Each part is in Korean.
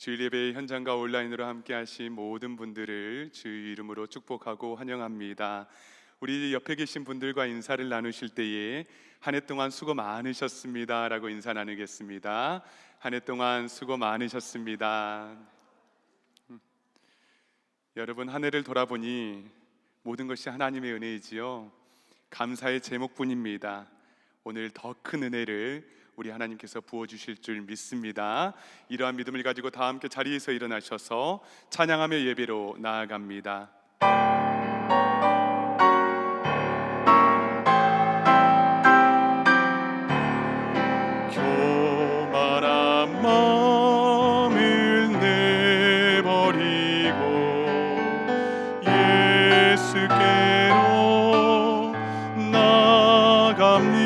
주일 예배 현장과 온라인으로 함께 하신 모든 분들을 주의 이름으로 축복하고 환영합니다. 우리 옆에 계신 분들과 인사를 나누실 때에 한 해 동안 수고 많으셨습니다 라고 인사 나누겠습니다. 한 해 동안 수고 많으셨습니다. 여러분, 한 해를 돌아보니 모든 것이 하나님의 은혜이지요. 감사의 제목뿐입니다. 오늘 더 큰 은혜를 우리 하나님께서 부어주실 줄 믿습니다. 이러한 믿음을 가지고 다 함께 자리에서 일어나셔서 찬양하며 예배로 나아갑니다. 교만한 마음을 내버리고 예수께로 나아갑니다.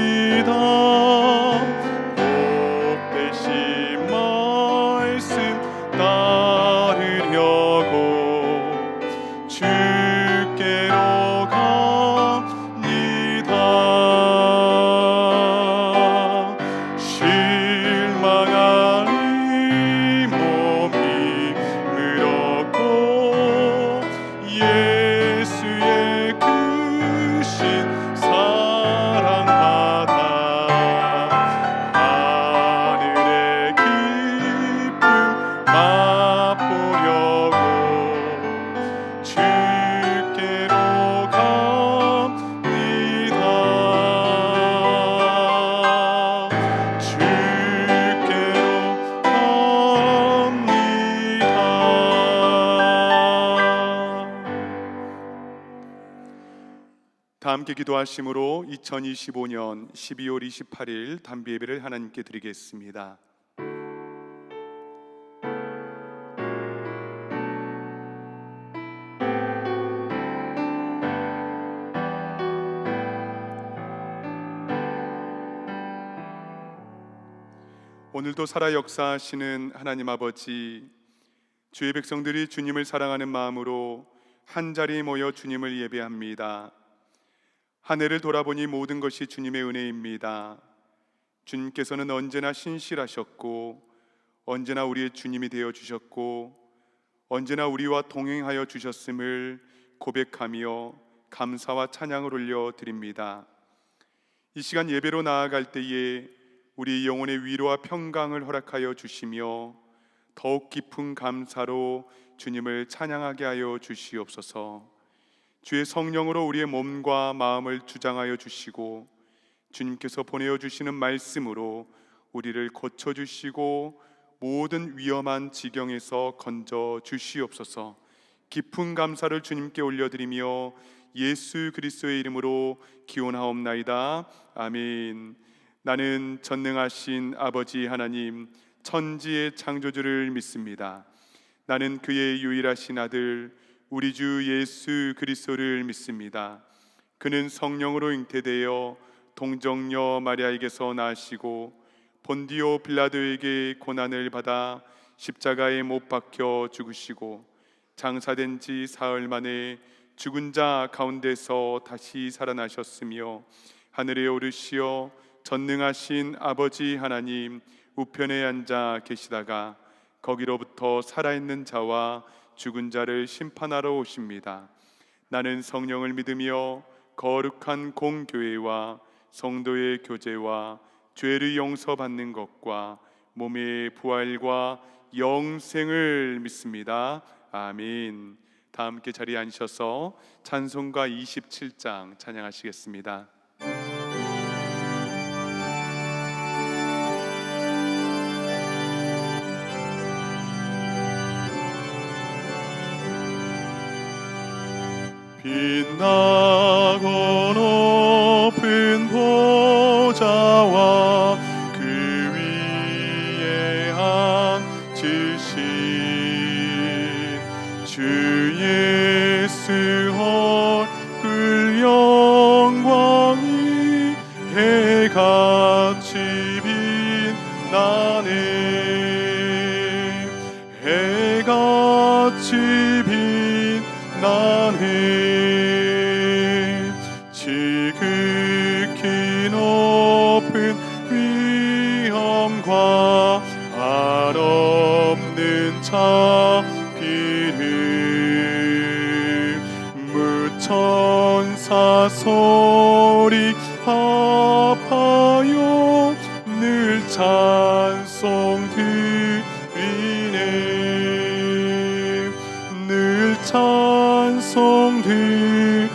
다 함께 기도하심으로 2025년 12월 28일 단비 예배를 하나님께 드리겠습니다. 오늘도 살아 역사하시는 하나님 아버지, 주의 백성들이 주님을 사랑하는 마음으로 한자리에 모여 주님을 예배합니다. 한 해를 돌아보니 모든 것이 주님의 은혜입니다. 주님께서는 언제나 신실하셨고 언제나 우리의 주님이 되어 주셨고 언제나 우리와 동행하여 주셨음을 고백하며 감사와 찬양을 올려드립니다. 이 시간 예배로 나아갈 때에 우리 영혼의 위로와 평강을 허락하여 주시며 더욱 깊은 감사로 주님을 찬양하게 하여 주시옵소서. 주의 성령으로 우리의 몸과 마음을 주장하여 주시고 주님께서 보내어 주시는 말씀으로 우리를 고쳐주시고 모든 위험한 지경에서 건져 주시옵소서. 깊은 감사를 주님께 올려드리며 예수 그리스도의 이름으로 기원하옵나이다. 아멘. 나는 전능하신 아버지 하나님, 천지의 창조주를 믿습니다. 나는 그의 유일하신 아들 우리 주 예수 그리스도를 믿습니다. 그는 성령으로 잉태되어 동정녀 마리아에게서 나시고 본디오 빌라도에게 고난을 받아 십자가에 못 박혀 죽으시고 장사된 지 사흘 만에 죽은 자 가운데서 다시 살아나셨으며 하늘에 오르시어 전능하신 아버지 하나님 우편에 앉아 계시다가 거기로부터 살아있는 자와 죽은 자를 심판하러 오십니다. 나는 성령을 믿으며 거룩한 공교회와 성도의 교제와 죄를 용서받는 것과 몸의 부활과 영생을 믿습니다. 아멘. 다 함께 자리에 앉으셔서 찬송가 27장 찬양하시겠습니다. 빛나고 높은 보좌와 그 위에 앉으신 주 예수 얼굴 영광이 해같이 빛나네. 해같이 빛나네. 지극히 높은 위엄과 한없는 잡히는 무천사 소리 아파요 늘 찬송 드리네 늘 찬송 드리네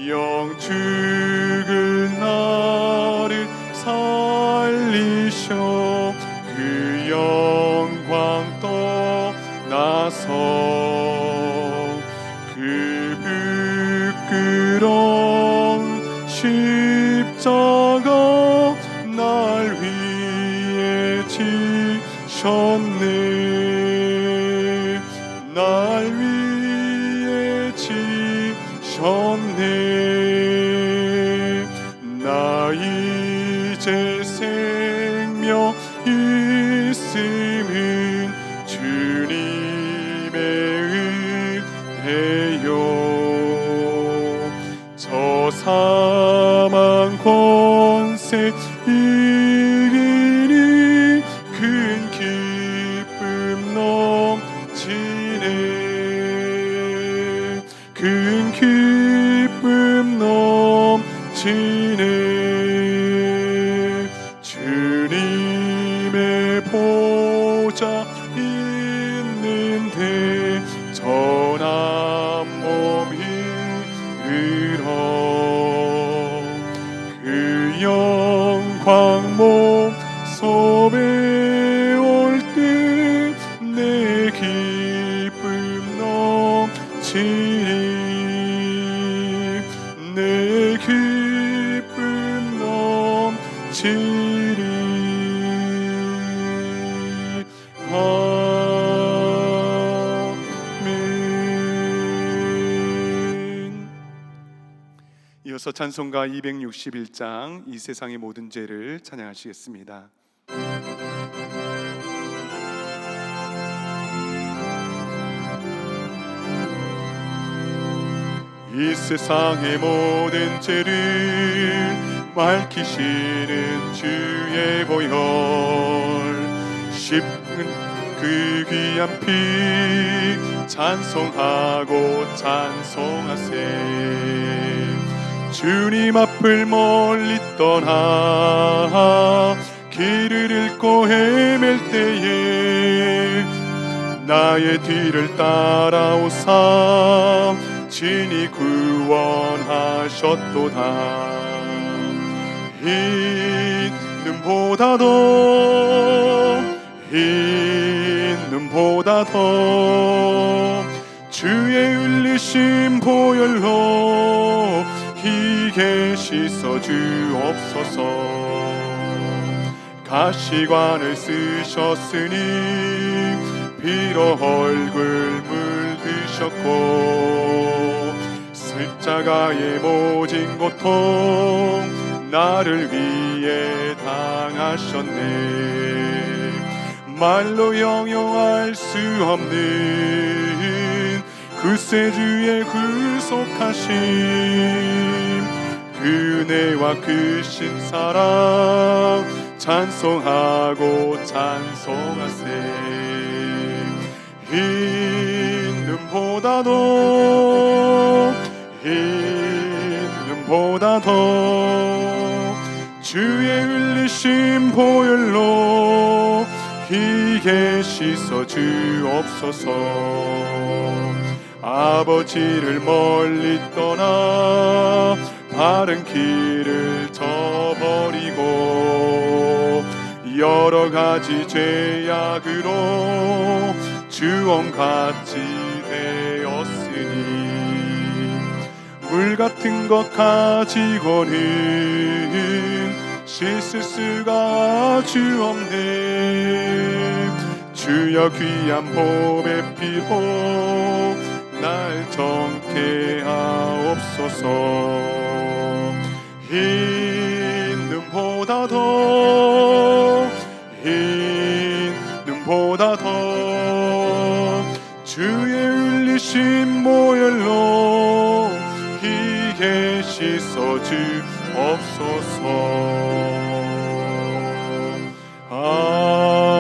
영 죽은 나를 살리셔 그 영광 떠나서 그 부끄러운 십자가 날 위해 지셨네 날 위해 지셨네 나 이제 생명 있음은 주님의 은혜요 저 사망 권세 이기니 큰 기쁨 넘치네 큰 기쁨 넘치네 주님의 보좌 있는데 전한 몸 이르러 그 영광 몸소에 올 때 내 기쁨 넘치리 내 기쁨 넘치리 아멘. 이어서 찬송가 261장 이 세상의 모든 죄를 찬양하시겠습니다. 이 세상의 모든 죄를 밝히시는 주의 보혈 십은 그 귀한 피 찬송하고 찬송하세 주님 앞을 멀리 떠나 길을 잃고 헤맬 때에 나의 뒤를 따라오사 진이 구원하셨도다 흰 눈보다 더 주의 흘리신 보혈로 희게 씻어 주옵소서 가시관을 쓰셨으니 피로 얼굴 물드셨고 십자가의 모진 고통 나를 위해 당하셨네 말로 형용할 수 없는 구세주의 구속하심 그 은혜와 크신 사랑 찬송하고 찬송하세 흰 눈보다 더 주의 흘리신 보혈로 희게 씻어 주옵소서 아버지를 멀리 떠나 바른 길을 저버리고 여러 가지 죄악으로 주원같이 되었으니 물 같은 것 가지고는 씻을 수가 주 없네 주여 귀한 보배 피로 날 정케 하옵소서 흰 눈보다 더 주의 흘리신 보혈로 희게 씻어 주옵소서 아멘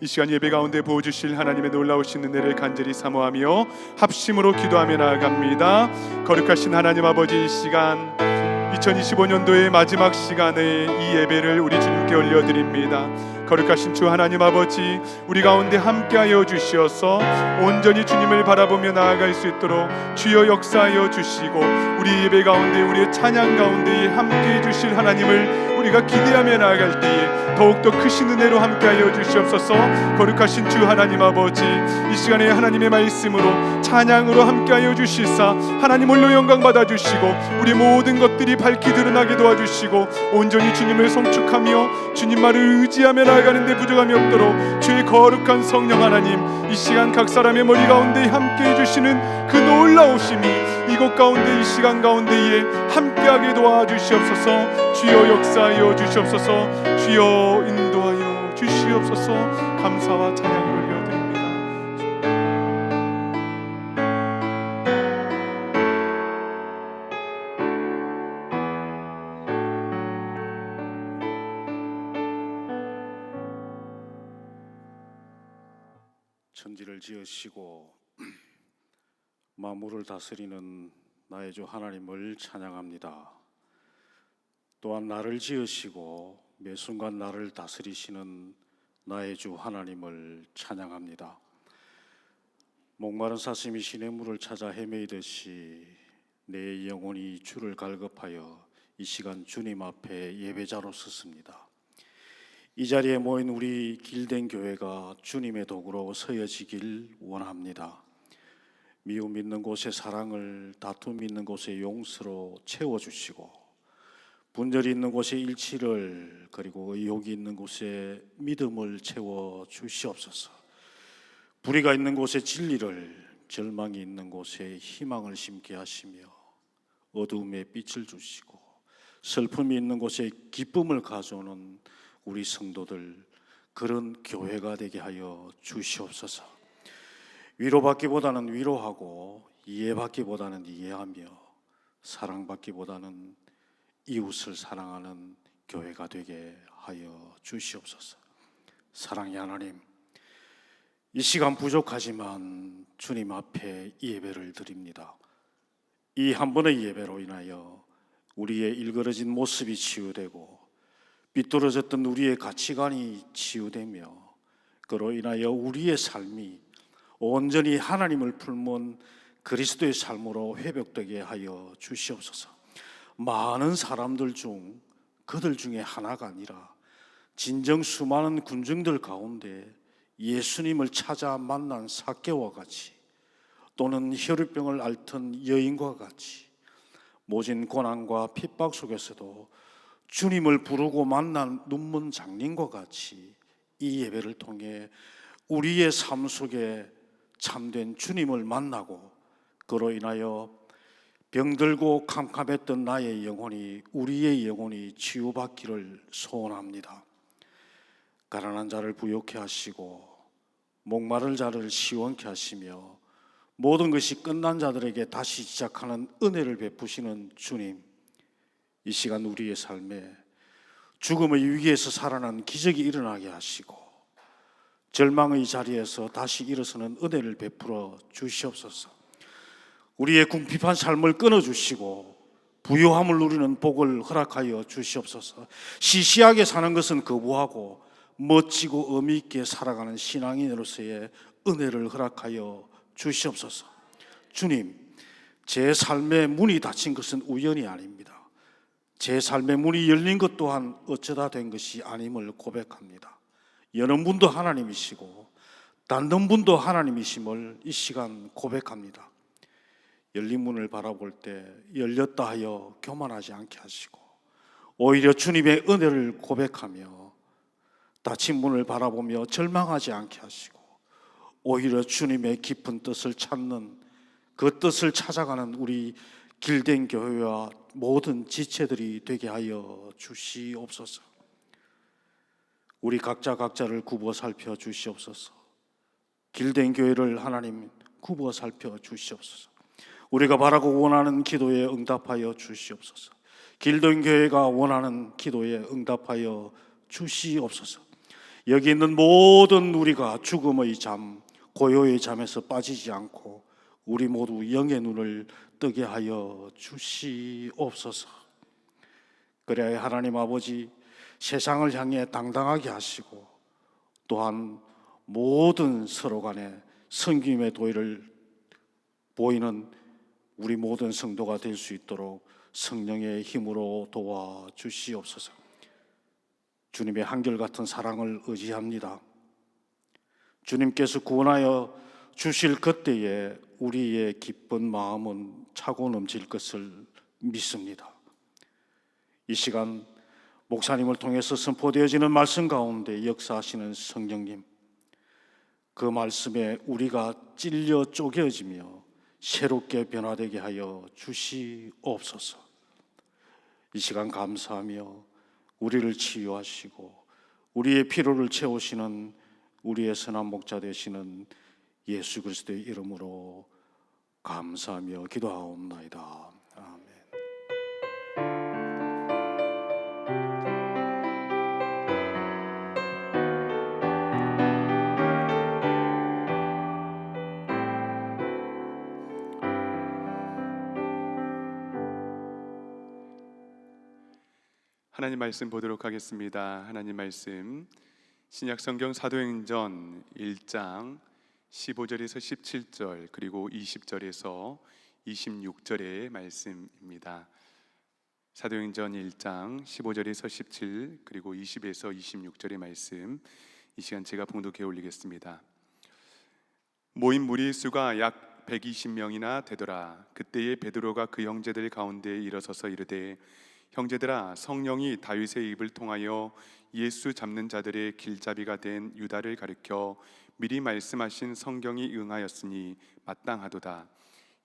이 시간 예배 가운데 부어주실 하나님의 놀라우신 은혜를 간절히 사모하며 합심으로 기도하며 나아갑니다. 거룩하신 하나님 아버지, 이 시간 2025년도의 마지막 시간에 이 예배를 우리 주님께 올려드립니다. 거룩하신 주 하나님 아버지, 우리 가운데 함께하여 주시어서 온전히 주님을 바라보며 나아갈 수 있도록 주여 역사하여 주시고, 우리 예배 가운데, 우리의 찬양 가운데 함께해 주실 하나님을 우리가 기대하며 나아갈 때에 더욱더 크신 은혜로 함께하여 주시옵소서. 거룩하신 주 하나님 아버지, 이 시간에 하나님의 말씀으로 찬양으로 함께하여 주시사 하나님 홀로 영광 받아주시고, 우리 모든 것들이 밝히 드러나게 도와주시고, 온전히 주님을 송축하며 주님 말을 의지하며 나아가는 데 부족함이 없도록 주의 거룩한 성령 하나님, 이 시간 각 사람의 머리 가운데 함께해 주시는 그 놀라우심이 이곳 가운데, 이 시간 가운데에 함께하게 도와주시옵소서. 주여 역사하여 주시옵소서. 주여 인도하여 주시옵소서. 감사와 찬양을 올려드립니다. 천지를 지으시고 만물을 다스리는 나의 주 하나님을 찬양합니다. 또한 나를 지으시고 매 순간 나를 다스리시는 나의 주 하나님을 찬양합니다. 목마른 사슴이 시냇물을 찾아 헤매이듯이 내 영혼이 주를 갈급하여 이 시간 주님 앞에 예배자로 섰습니다. 이 자리에 모인 우리 길된 교회가 주님의 도구로 서여지길 원합니다. 미움 있는 곳에 사랑을, 다툼 있는 곳에 용서로 채워주시고, 분열이 있는 곳에 일치를, 그리고 의욕이 있는 곳에 믿음을 채워주시옵소서. 불의가 있는 곳에 진리를, 절망이 있는 곳에 희망을 심게 하시며, 어두움에 빛을 주시고, 슬픔이 있는 곳에 기쁨을 가져오는 우리 성도들, 그런 교회가 되게 하여 주시옵소서. 위로받기보다는 위로하고, 이해받기보다는 이해하며, 사랑받기보다는 이웃을 사랑하는 교회가 되게 하여 주시옵소서. 사랑의 하나님, 이 시간 부족하지만 주님 앞에 예배를 드립니다. 이 한 번의 예배로 인하여 우리의 일그러진 모습이 치유되고, 삐뚤어졌던 우리의 가치관이 치유되며, 그로 인하여 우리의 삶이 온전히 하나님을 품은 그리스도의 삶으로 회복되게 하여 주시옵소서. 많은 사람들 중, 그들 중에 하나가 아니라 진정 수많은 군중들 가운데 예수님을 찾아 만난 삭개와 같이, 또는 혈루병을 앓던 여인과 같이, 모진 고난과 핍박 속에서도 주님을 부르고 만난 눈먼 장님과 같이 이 예배를 통해 우리의 삶 속에 참된 주님을 만나고, 그로 인하여 병들고 캄캄했던 나의 영혼이, 우리의 영혼이 치유받기를 소원합니다. 가난한 자를 부욕해 하시고, 목마른 자를 시원케 하시며, 모든 것이 끝난 자들에게 다시 시작하는 은혜를 베푸시는 주님, 이 시간 우리의 삶에 죽음의 위기에서 살아난 기적이 일어나게 하시고, 절망의 자리에서 다시 일어서는 은혜를 베풀어 주시옵소서. 우리의 궁핍한 삶을 끊어주시고 부요함을 누리는 복을 허락하여 주시옵소서. 시시하게 사는 것은 거부하고 멋지고 의미 있게 살아가는 신앙인으로서의 은혜를 허락하여 주시옵소서. 주님, 제 삶의 문이 닫힌 것은 우연이 아닙니다. 제 삶의 문이 열린 것 또한 어쩌다 된 것이 아님을 고백합니다. 여는 분도 하나님이시고 닫는 분도 하나님이심을 이 시간 고백합니다. 열린 문을 바라볼 때 열렸다 하여 교만하지 않게 하시고, 오히려 주님의 은혜를 고백하며 닫힌 문을 바라보며 절망하지 않게 하시고, 오히려 주님의 깊은 뜻을 찾는, 그 뜻을 찾아가는 우리 길된 교회와 모든 지체들이 되게 하여 주시옵소서. 우리 각자를 굽어 살펴 주시옵소서. 길된 교회를 하나님 굽어 살펴 주시옵소서. 우리가 바라고 원하는 기도에 응답하여 주시옵소서. 길된 교회가 원하는 기도에 응답하여 주시옵소서. 여기 있는 모든 우리가 죽음의 잠, 고요의 잠에서 빠지지 않고 우리 모두 영의 눈을 뜨게 하여 주시옵소서. 그래야 하나님 아버지 세상을 향해 당당하게 하시고 또한 모든 서로 간에 섬김의 도의를 보이는 우리 모든 성도가 될 수 있도록 성령의 힘으로 도와주시옵소서. 주님의 한결같은 사랑을 의지합니다. 주님께서 구원하여 주실 그때에 우리의 기쁜 마음은 차고 넘칠 것을 믿습니다. 이 시간 목사님을 통해서 선포되어지는 말씀 가운데 역사하시는 성령님, 그 말씀에 우리가 찔려 쪼개어지며 새롭게 변화되게 하여 주시옵소서. 이 시간 감사하며 우리를 치유하시고 우리의 필요를 채우시는 우리의 선한 목자 되시는 예수 그리스도의 이름으로 감사하며 기도하옵나이다. 아멘. 하나님 말씀 보도록 하겠습니다. 하나님 말씀 신약 성경 사도행전 1장 15절에서 17절 그리고 20절에서 26절의 말씀입니다. 사도행전 1장 15절에서 17 그리고 20에서 26절의 말씀, 이 시간 제가 봉독해 올리겠습니다. 모인 무리 수가 약 120명이나 되더라. 그때에 베드로가 그 형제들 가운데 일어서서 이르되, 형제들아, 성령이 다윗의 입을 통하여 예수 잡는 자들의 길잡이가 된 유다를 가리켜 미리 말씀하신 성경이 응하였으니 마땅하도다.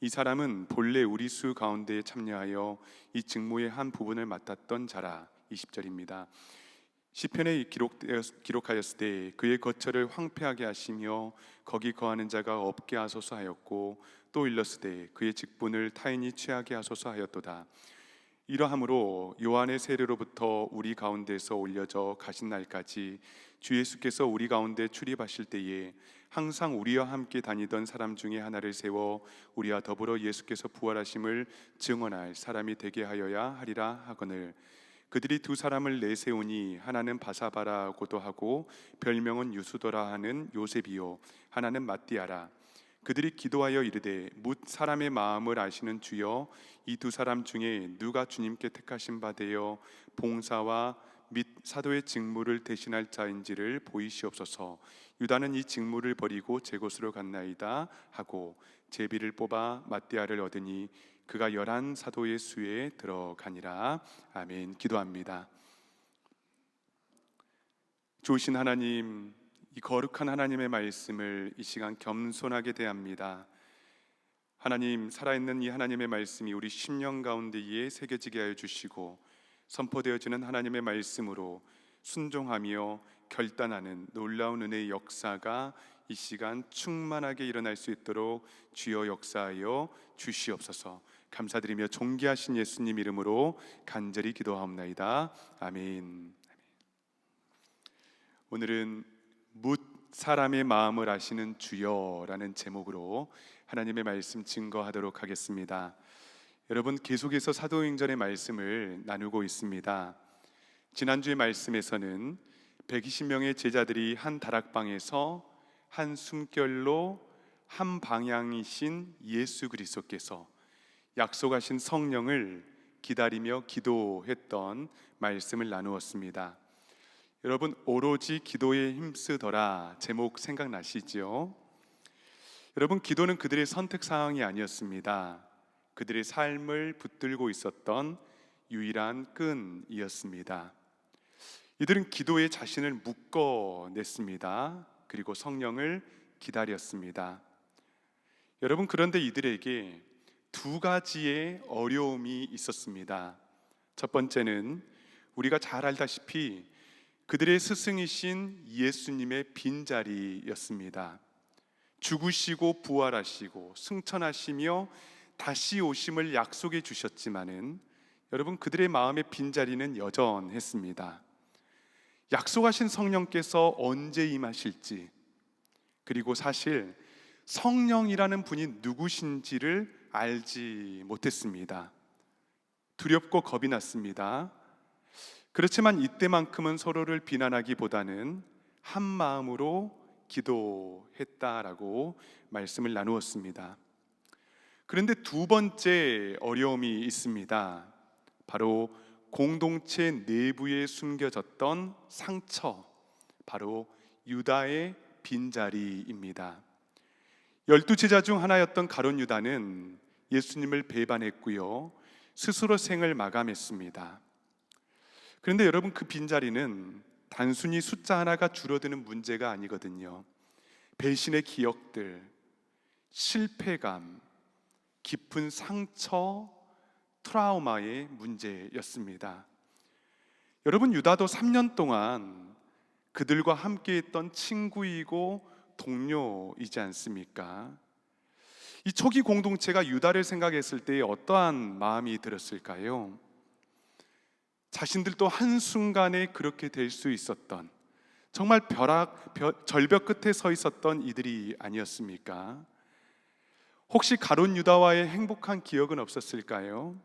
이 사람은 본래 우리 수 가운데 참여하여 이 직무의 한 부분을 맡았던 자라. 20절입니다. 시편에 기록하였을 때 그의 거처를 황폐하게 하시며 거기 거하는 자가 없게 하소서 하였고, 또 일렀으되 그의 직분을 타인이 취하게 하소서 하였도다. 이러함으로 요한의 세례로부터 우리 가운데서 올려져 가신 날까지 주 예수께서 우리 가운데 출입하실 때에 항상 우리와 함께 다니던 사람 중에 하나를 세워 우리와 더불어 예수께서 부활하심을 증언할 사람이 되게 하여야 하리라 하거늘, 그들이 두 사람을 내세우니 하나는 바사바라고도 하고 별명은 유수도라 하는 요셉이요 하나는 matti아라. 그들이 기도하여 이르되, 뭇 사람의 마음을 아시는 주여, 이 두 사람 중에 누가 주님께 택하신 바 되어 봉사와 및 사도의 직무를 대신할 자인지를 보이시옵소서. 유다는 이 직무를 버리고 제 곳으로 갔나이다 하고 제비를 뽑아 matti아를 얻으니 그가 11 사도의 수에 들어가니라. 아멘. 기도합니다. 좋으신 하나님, 이 거룩한 하나님의 말씀을 이 시간 겸손하게 대합니다. 하나님, 살아있는 이 하나님의 말씀이 우리 심령 가운데에 새겨지게 하여 주시고 선포되어지는 하나님의 말씀으로 순종하며 결단하는 놀라운 은혜의 역사가 이 시간 충만하게 일어날 수 있도록 주여 역사하여 주시옵소서. 감사드리며 존귀하신 예수님 이름으로 간절히 기도하옵나이다. 아멘. 오늘은 뭇 사람의 마음을 아시는 주여라는 제목으로 하나님의 말씀 증거하도록 하겠습니다. 여러분, 계속해서 사도행전의 말씀을 나누고 있습니다. 지난주의 말씀에서는 120명의 제자들이 한 다락방에서 한 숨결로 한 방향이신 예수 그리스도께서 약속하신 성령을 기다리며 기도했던 말씀을 나누었습니다. 여러분, 오로지 기도에 힘쓰더라 제목 생각나시죠? 여러분, 기도는 그들의 선택 사항이 아니었습니다. 그들의 삶을 붙들고 있었던 유일한 끈이었습니다. 이들은 기도에 자신을 묶어냈습니다. 그리고 성령을 기다렸습니다. 여러분, 그런데 이들에게 두 가지의 어려움이 있었습니다. 첫 번째는 우리가 잘 알다시피 그들의 스승이신 예수님의 빈자리였습니다. 죽으시고 부활하시고 승천하시며 다시 오심을 약속해 주셨지만은 여러분, 그들의 마음의 빈자리는 여전했습니다. 약속하신 성령께서 언제 임하실지, 그리고 사실 성령이라는 분이 누구신지를 알지 못했습니다. 두렵고 겁이 났습니다. 그렇지만 이때만큼은 서로를 비난하기보다는 한 마음으로 기도했다라고 말씀을 나누었습니다. 그런데 두 번째 어려움이 있습니다. 바로 공동체 내부에 숨겨졌던 상처, 바로 유다의 빈자리입니다. 12제자 중 하나였던 가룟 유다는 예수님을 배반했고요, 스스로 생을 마감했습니다. 그런데 여러분, 그 빈자리는 단순히 숫자 하나가 줄어드는 문제가 아니거든요. 배신의 기억들, 실패감, 깊은 상처, 트라우마의 문제였습니다. 여러분, 유다도 3년 동안 그들과 함께 했던 친구이고 동료이지 않습니까? 이 초기 공동체가 유다를 생각했을 때 어떠한 마음이 들었을까요? 자신들도 한순간에 그렇게 될 수 있었던, 정말 절벽 끝에 서 있었던 이들이 아니었습니까? 혹시 가룟 유다와의 행복한 기억은 없었을까요?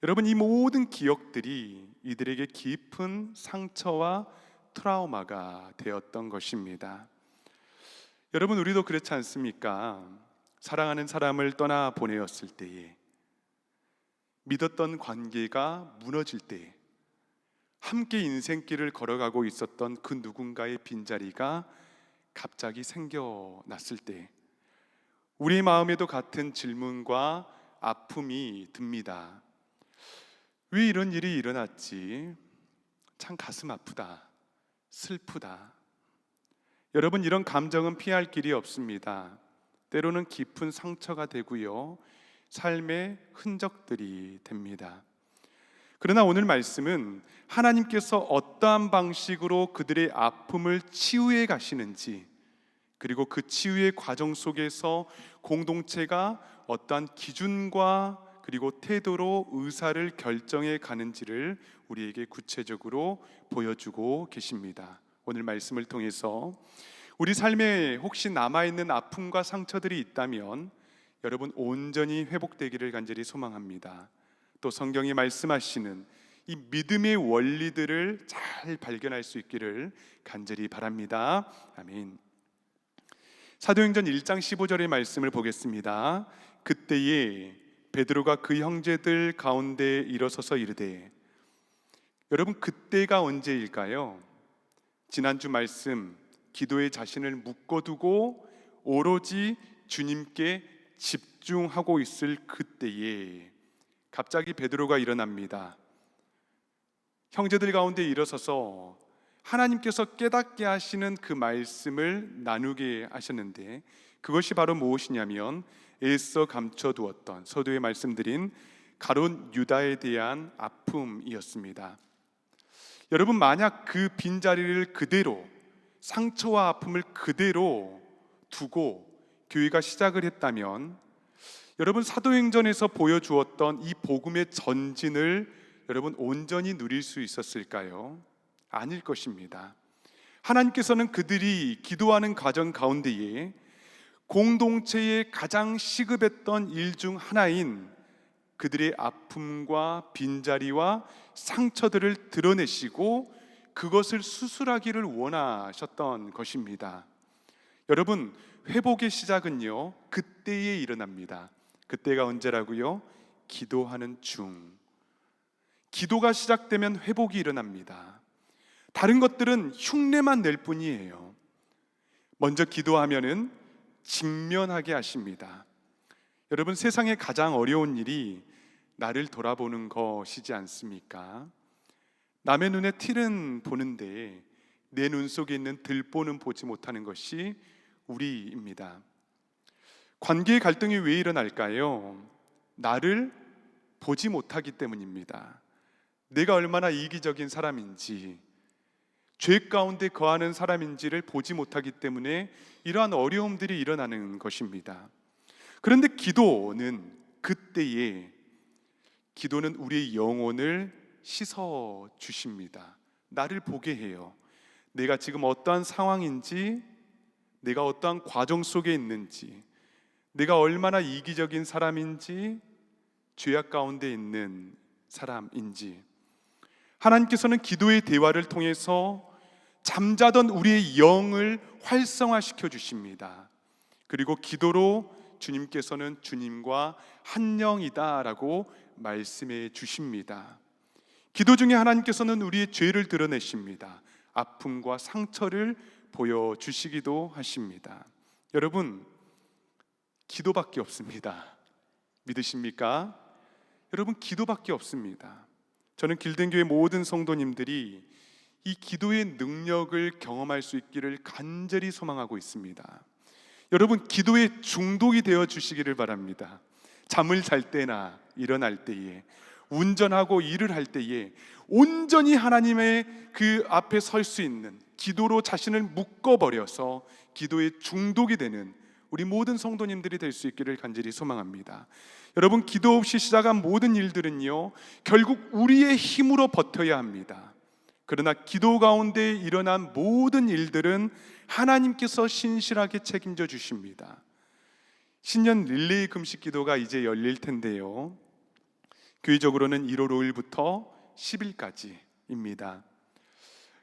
여러분, 이 모든 기억들이 이들에게 깊은 상처와 트라우마가 되었던 것입니다. 여러분, 우리도 그렇지 않습니까? 사랑하는 사람을 떠나 보내었을 때에, 믿었던 관계가 무너질 때에, 함께 인생길을 걸어가고 있었던 그 누군가의 빈자리가 갑자기 생겨났을 때, 우리 마음에도 같은 질문과 아픔이 듭니다. 왜 이런 일이 일어났지? 참 가슴 아프다, 슬프다. 여러분, 이런 감정은 피할 길이 없습니다. 때로는 깊은 상처가 되고요, 삶의 흔적들이 됩니다. 그러나 오늘 말씀은 하나님께서 어떠한 방식으로 그들의 아픔을 치유해 가시는지, 그리고 그 치유의 과정 속에서 공동체가 어떠한 기준과 그리고 태도로 의사를 결정해 가는지를 우리에게 구체적으로 보여주고 계십니다. 오늘 말씀을 통해서 우리 삶에 혹시 남아있는 아픔과 상처들이 있다면 여러분, 온전히 회복되기를 간절히 소망합니다. 또 성경이 말씀하시는 이 믿음의 원리들을 잘 발견할 수 있기를 간절히 바랍니다. 아멘. 사도행전 1장 15절의 말씀을 보겠습니다. 그때에 베드로가 그 형제들 가운데 일어서서 이르되, 여러분, 그때가 언제일까요? 지난주 말씀, 기도에 자신을 묶어두고 오로지 주님께 집중하고 있을 그때에 갑자기 베드로가 일어납니다. 형제들 가운데 일어서서 하나님께서 깨닫게 하시는 그 말씀을 나누게 하셨는데, 그것이 바로 무엇이냐면 애써 감춰두었던, 서두에 말씀드린 가룟 유다에 대한 아픔이었습니다. 여러분, 만약 그 빈자리를 그대로, 상처와 아픔을 그대로 두고 교회가 시작을 했다면, 여러분, 사도행전에서 보여주었던 이 복음의 전진을 여러분 온전히 누릴 수 있었을까요? 아닐 것입니다. 하나님께서는 그들이 기도하는 과정 가운데에 공동체에 가장 시급했던 일 중 하나인 그들의 아픔과 빈자리와 상처들을 드러내시고 그것을 수술하기를 원하셨던 것입니다. 여러분, 회복의 시작은요, 그때에 일어납니다. 그때가 언제라고요? 기도하는 중. 기도가 시작되면 회복이 일어납니다. 다른 것들은 흉내만 낼 뿐이에요. 먼저 기도하면은 직면하게 하십니다. 여러분, 세상에 가장 어려운 일이 나를 돌아보는 것이지 않습니까? 남의 눈에 틸은 보는데 내 눈 속에 있는 들보는 보지 못하는 것이 우리입니다. 관계의 갈등이 왜 일어날까요? 나를 보지 못하기 때문입니다. 내가 얼마나 이기적인 사람인지, 죄 가운데 거하는 사람인지를 보지 못하기 때문에 이러한 어려움들이 일어나는 것입니다. 그런데 기도는 그때에, 기도는 우리의 영혼을 씻어 주십니다. 나를 보게 해요. 내가 지금 어떠한 상황인지, 내가 어떠한 과정 속에 있는지, 내가 얼마나 이기적인 사람인지, 죄악 가운데 있는 사람인지. 하나님께서는 기도의 대화를 통해서 잠자던 우리의 영을 활성화시켜 주십니다. 그리고 기도로 주님께서는 주님과 한 영이다라고 말씀해 주십니다. 기도 중에 하나님께서는 우리의 죄를 드러내십니다. 아픔과 상처를 보여주시기도 하십니다. 여러분, 기도밖에 없습니다. 믿으십니까? 여러분, 기도밖에 없습니다. 저는 길든교회 모든 성도님들이 이 기도의 능력을 경험할 수 있기를 간절히 소망하고 있습니다. 여러분, 기도에 중독이 되어 주시기를 바랍니다. 잠을 잘 때나 일어날 때에, 운전하고 일을 할 때에 온전히 하나님의 그 앞에 설 수 있는, 기도로 자신을 묶어버려서 기도에 중독이 되는 우리 모든 성도님들이 될 수 있기를 간절히 소망합니다. 여러분, 기도 없이 시작한 모든 일들은요, 결국 우리의 힘으로 버텨야 합니다. 그러나 기도 가운데 일어난 모든 일들은 하나님께서 신실하게 책임져 주십니다. 신년 릴레이 금식 기도가 이제 열릴 텐데요, 교회적으로는 1월 5일부터 10일까지입니다.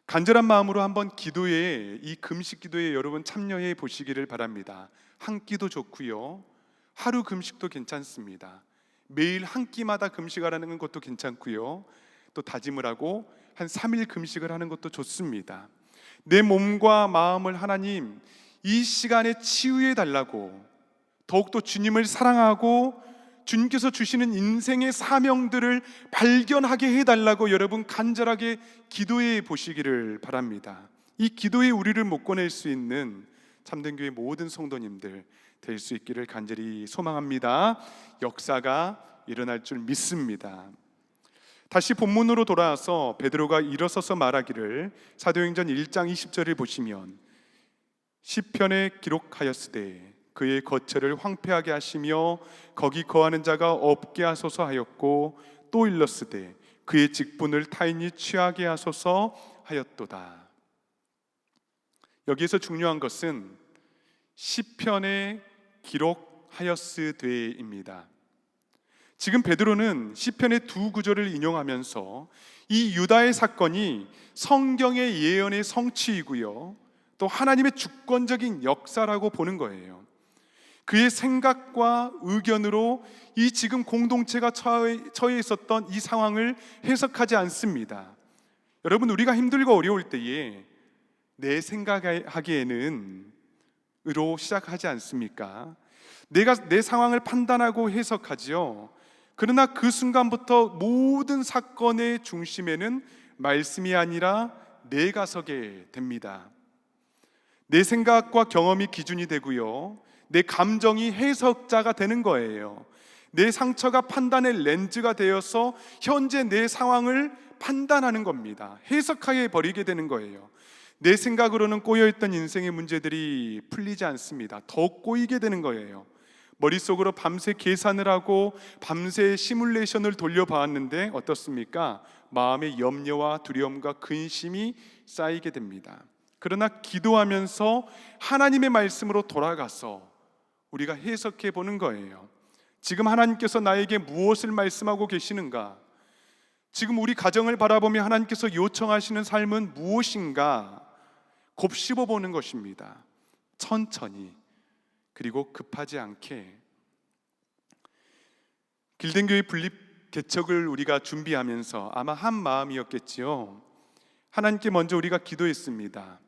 간절한 마음으로 한번 기도에, 이 금식 기도에 여러분 참여해 보시기를 바랍니다. 한 끼도 좋고요, 하루 금식도 괜찮습니다. 매일 한 끼마다 금식하라는 것도 괜찮고요, 또 다짐을 하고 한 3일 금식을 하는 것도 좋습니다. 내 몸과 마음을 하나님 이 시간에 치유해 달라고, 더욱더 주님을 사랑하고 주님께서 주시는 인생의 사명들을 발견하게 해달라고 여러분 간절하게 기도해 보시기를 바랍니다. 이 기도에 우리를 못 꺼낼 수 있는 참된교회 모든 성도님들 될 수 있기를 간절히 소망합니다. 역사가 일어날 줄 믿습니다. 다시 본문으로 돌아와서 베드로가 일어서서 말하기를, 사도행전 1장 20절을 보시면 시편에 기록하였으되 그의 거처를 황폐하게 하시며 거기 거하는 자가 없게 하소서 하였고, 또 일렀으되 그의 직분을 타인이 취하게 하소서 하였도다. 여기에서 중요한 것은 시편에 기록하였으되입니다. 지금 베드로는 시편의 두 구절을 인용하면서 이 유다의 사건이 성경의 예언의 성취이고요, 또 하나님의 주권적인 역사라고 보는 거예요. 그의 생각과 의견으로 이 지금 공동체가 처해 있었던 이 상황을 해석하지 않습니다. 여러분, 우리가 힘들고 어려울 때에 내 생각하기에는 으로 시작하지 않습니까? 내가 내 상황을 판단하고 해석하지요. 그러나 그 순간부터 모든 사건의 중심에는 말씀이 아니라 내가 서게 됩니다. 내 생각과 경험이 기준이 되고요, 내 감정이 해석자가 되는 거예요. 내 상처가 판단의 렌즈가 되어서 현재 내 상황을 판단하는 겁니다. 해석하게 버리게 되는 거예요. 내 생각으로는 꼬여있던 인생의 문제들이 풀리지 않습니다. 더 꼬이게 되는 거예요. 머릿속으로 밤새 계산을 하고 밤새 시뮬레이션을 돌려봤는데 어떻습니까? 마음의 염려와 두려움과 근심이 쌓이게 됩니다. 그러나 기도하면서 하나님의 말씀으로 돌아가서 우리가 해석해 보는 거예요. 지금 하나님께서 나에게 무엇을 말씀하고 계시는가? 지금 우리 가정을 바라보며 하나님께서 요청하시는 삶은 무엇인가? 곱씹어 보는 것입니다. 천천히, 그리고 급하지 않게. 길든교회 분립 개척을 우리가 준비하면서 아마 한 마음이었겠지요. 하나님께 먼저 우리가 기도했습니다.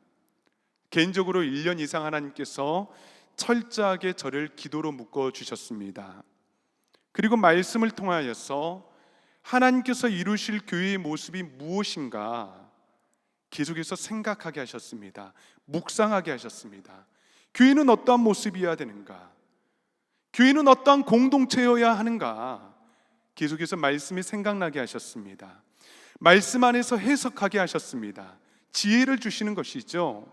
개인적으로 1년 이상 하나님께서 철저하게 저를 기도로 묶어주셨습니다. 그리고 말씀을 통하여서 하나님께서 이루실 교회의 모습이 무엇인가 계속해서 생각하게 하셨습니다. 묵상하게 하셨습니다. 교회는 어떠한 모습이어야 되는가? 교회는 어떠한 공동체여야 하는가? 계속해서 말씀이 생각나게 하셨습니다. 말씀 안에서 해석하게 하셨습니다. 지혜를 주시는 것이죠.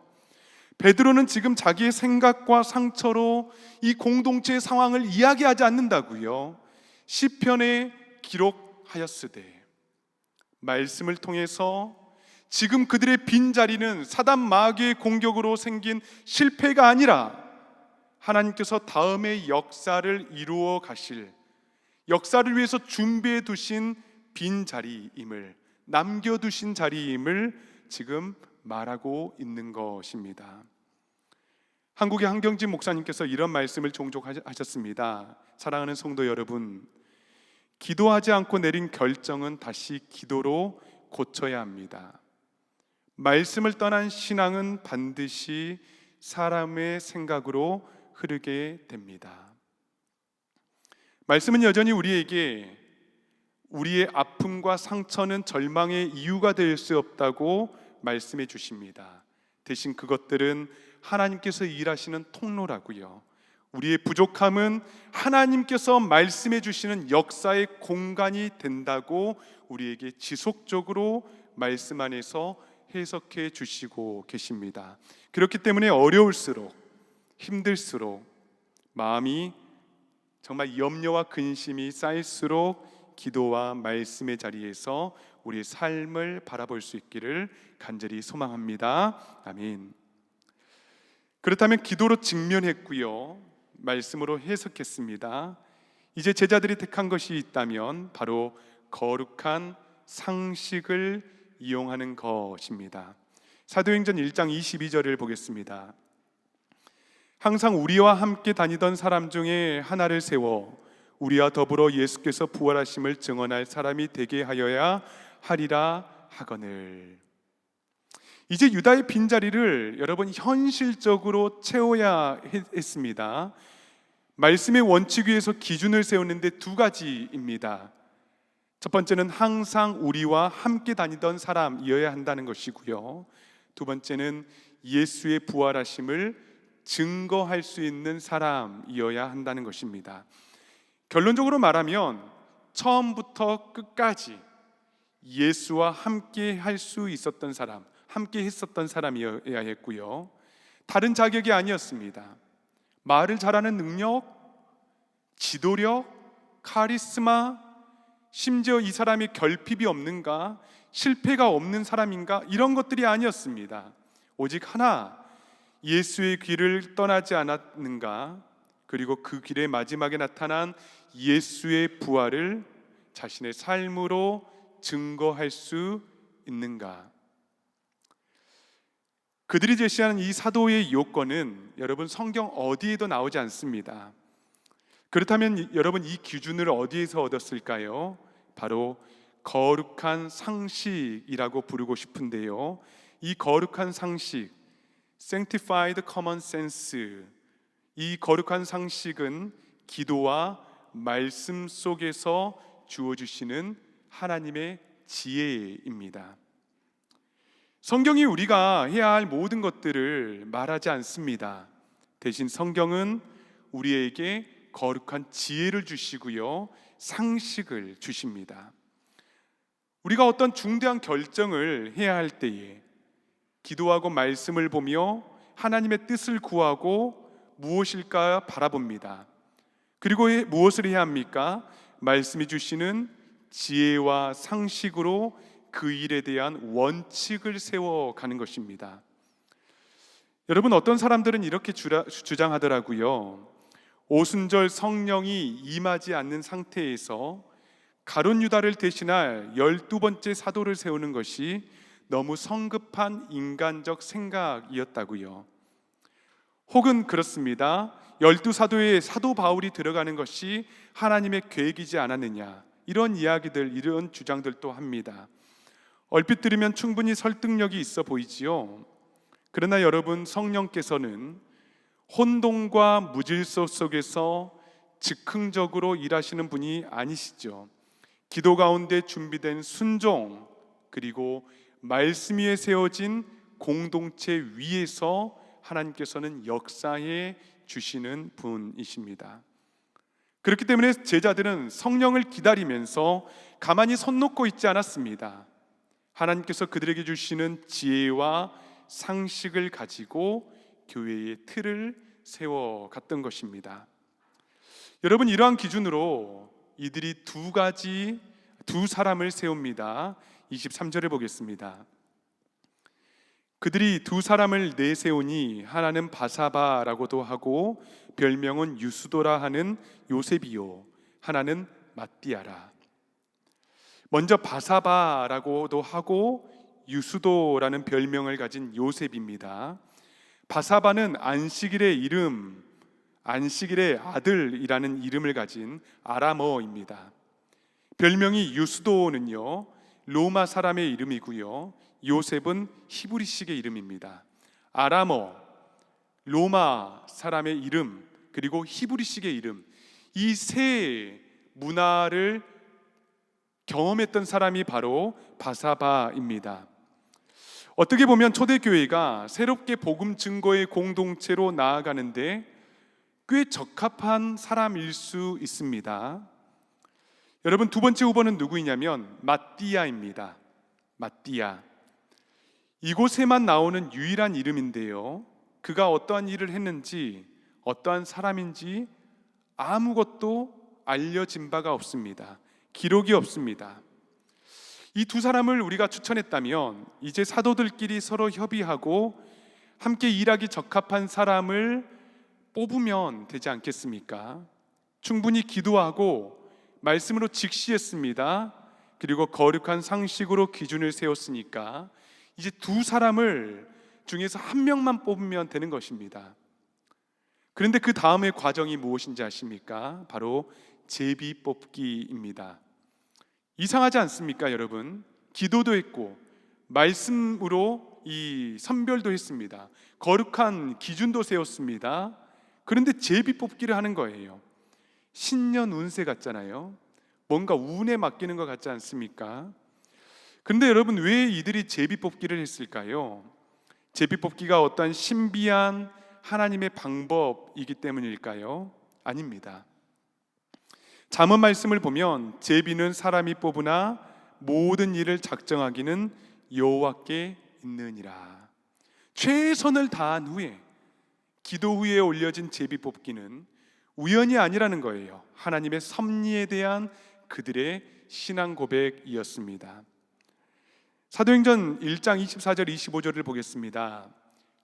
베드로는 지금 자기의 생각과 상처로 이 공동체의 상황을 이야기하지 않는다고요. 시편에 기록하였으되, 말씀을 통해서 지금 그들의 빈자리는 사단 마귀의 공격으로 생긴 실패가 아니라 하나님께서 다음의 역사를 이루어 가실, 역사를 위해서 준비해 두신 빈자리임을, 남겨두신 자리임을 지금 말하고 있는 것입니다. 한국의 한경진 목사님께서 이런 말씀을 종종 하셨습니다. 사랑하는 성도 여러분, 기도하지 않고 내린 결정은 다시 기도로 고쳐야 합니다. 말씀을 떠난 신앙은 반드시 사람의 생각으로 흐르게 됩니다. 말씀은 여전히 우리에게 우리의 아픔과 상처는 절망의 이유가 될 수 없다고 말씀해 주십니다. 대신 그것들은 하나님께서 일하시는 통로라고요. 우리의 부족함은 하나님께서 말씀해 주시는 역사의 공간이 된다고 우리에게 지속적으로 말씀 안에서 해석해 주시고 계십니다. 그렇기 때문에 어려울수록, 힘들수록, 마음이 정말 염려와 근심이 쌓일수록 기도와 말씀의 자리에서 우리의 삶을 바라볼 수 있기를 간절히 소망합니다. 아멘. 그렇다면 기도로 직면했고요, 말씀으로 해석했습니다. 이제 제자들이 택한 것이 있다면 바로 거룩한 상식을 이용하는 것입니다. 사도행전 1장 22절을 보겠습니다. 항상 우리와 함께 다니던 사람 중에 하나를 세워 우리와 더불어 예수께서 부활하심을 증언할 사람이 되게 하여야 하리라 하거늘. 이제 유다의 빈자리를 여러분 현실적으로 채워야 했습니다. 말씀의 원칙 위에서 기준을 세우는데 두 가지입니다. 첫 번째는 항상 우리와 함께 다니던 사람이어야 한다는 것이고요, 두 번째는 예수의 부활하심을 증거할 수 있는 사람이어야 한다는 것입니다. 결론적으로 말하면 처음부터 끝까지 예수와 함께 할 수 있었던 사람, 함께 했었던 사람이어야 했고요, 다른 자격이 아니었습니다. 말을 잘하는 능력, 지도력, 카리스마, 심지어 이 사람이 결핍이 없는가, 실패가 없는 사람인가, 이런 것들이 아니었습니다. 오직 하나, 예수의 길을 떠나지 않았는가, 그리고 그 길의 마지막에 나타난 예수의 부활을 자신의 삶으로 증거할 수 있는가. 그들이 제시하는 이 사도의 요건은 여러분 성경 어디에도 나오지 않습니다. 그렇다면 여러분 이 기준을 어디에서 얻었을까요? 바로 거룩한 상식이라고 부르고 싶은데요, 이 거룩한 상식, Sanctified Common Sense, 이 거룩한 상식은 기도와 말씀 속에서 주어주시는 하나님의 지혜입니다. 성경이 우리가 해야 할 모든 것들을 말하지 않습니다. 대신 성경은 우리에게 거룩한 지혜를 주시고요, 상식을 주십니다. 우리가 어떤 중대한 결정을 해야 할 때에 기도하고 말씀을 보며 하나님의 뜻을 구하고 무엇일까 바라봅니다. 그리고 무엇을 해야 합니까? 말씀이 주시는 지혜와 상식으로 그 일에 대한 원칙을 세워가는 것입니다. 여러분, 어떤 사람들은 이렇게 주장하더라고요. 오순절 성령이 임하지 않는 상태에서 가룟 유다를 대신할 12번째 사도를 세우는 것이 너무 성급한 인간적 생각이었다고요. 혹은 그렇습니다. 12사도에 사도 바울이 들어가는 것이 하나님의 계획이지 않았느냐, 이런 이야기들, 이런 주장들도 합니다. 얼핏 들으면 충분히 설득력이 있어 보이지요. 그러나 여러분, 성령께서는 혼돈과 무질서 속에서 즉흥적으로 일하시는 분이 아니시죠. 기도 가운데 준비된 순종, 그리고 말씀 위에 세워진 공동체 위에서 하나님께서는 역사해 주시는 분이십니다. 그렇기 때문에 제자들은 성령을 기다리면서 가만히 손 놓고 있지 않았습니다. 하나님께서 그들에게 주시는 지혜와 상식을 가지고 교회의 틀을 세워갔던 것입니다. 여러분, 이러한 기준으로 이들이 두 사람을 세웁니다. 23절을 보겠습니다. 그들이 두 사람을 내세우니 하나는 바사바라고도 하고 별명은 유수도라 하는 요셉이요 하나는 맏디아라. 먼저 바사바라고도 하고 유수도라는 별명을 가진 요셉입니다. 바사바는 안식일의 이름, 안식일의 아들이라는 이름을 가진 아람어입니다. 별명이 유수도는요 로마 사람의 이름이고요, 요셉은 히브리식의 이름입니다. 아람어, 로마 사람의 이름, 그리고 히브리식의 이름, 이 세 문화를 경험했던 사람이 바로 바사바입니다. 어떻게 보면 초대교회가 새롭게 복음 증거의 공동체로 나아가는데 꽤 적합한 사람일 수 있습니다. 여러분, 두 번째 후보는 누구이냐면 맏디아입니다. 맏디아. 이곳에만 나오는 유일한 이름인데요, 그가 어떠한 일을 했는지, 어떠한 사람인지 아무것도 알려진 바가 없습니다. 기록이 없습니다. 이 두 사람을 우리가 추천했다면 이제 사도들끼리 서로 협의하고 함께 일하기 적합한 사람을 뽑으면 되지 않겠습니까? 충분히 기도하고 말씀으로 직시했습니다. 그리고 거룩한 상식으로 기준을 세웠으니까 이제 두 사람을 중에서 한 명만 뽑으면 되는 것입니다. 그런데 그 다음의 과정이 무엇인지 아십니까? 바로 제비 뽑기입니다. 이상하지 않습니까, 여러분? 기도도 했고 말씀으로 이 선별도 했습니다. 거룩한 기준도 세웠습니다. 그런데 제비 뽑기를 하는 거예요. 신년 운세 같잖아요. 뭔가 운에 맡기는 것 같지 않습니까? 그런데 여러분, 왜 이들이 제비 뽑기를 했을까요? 제비 뽑기가 어떤 신비한 하나님의 방법이기 때문일까요? 아닙니다. 잠언 말씀을 보면 제비는 사람이 뽑으나 모든 일을 작정하기는 여호와께 있느니라. 최선을 다한 후에, 기도 후에 올려진 제비 뽑기는 우연이 아니라는 거예요. 하나님의 섭리에 대한 그들의 신앙 고백이었습니다. 사도행전 1장 24절 25절을 보겠습니다.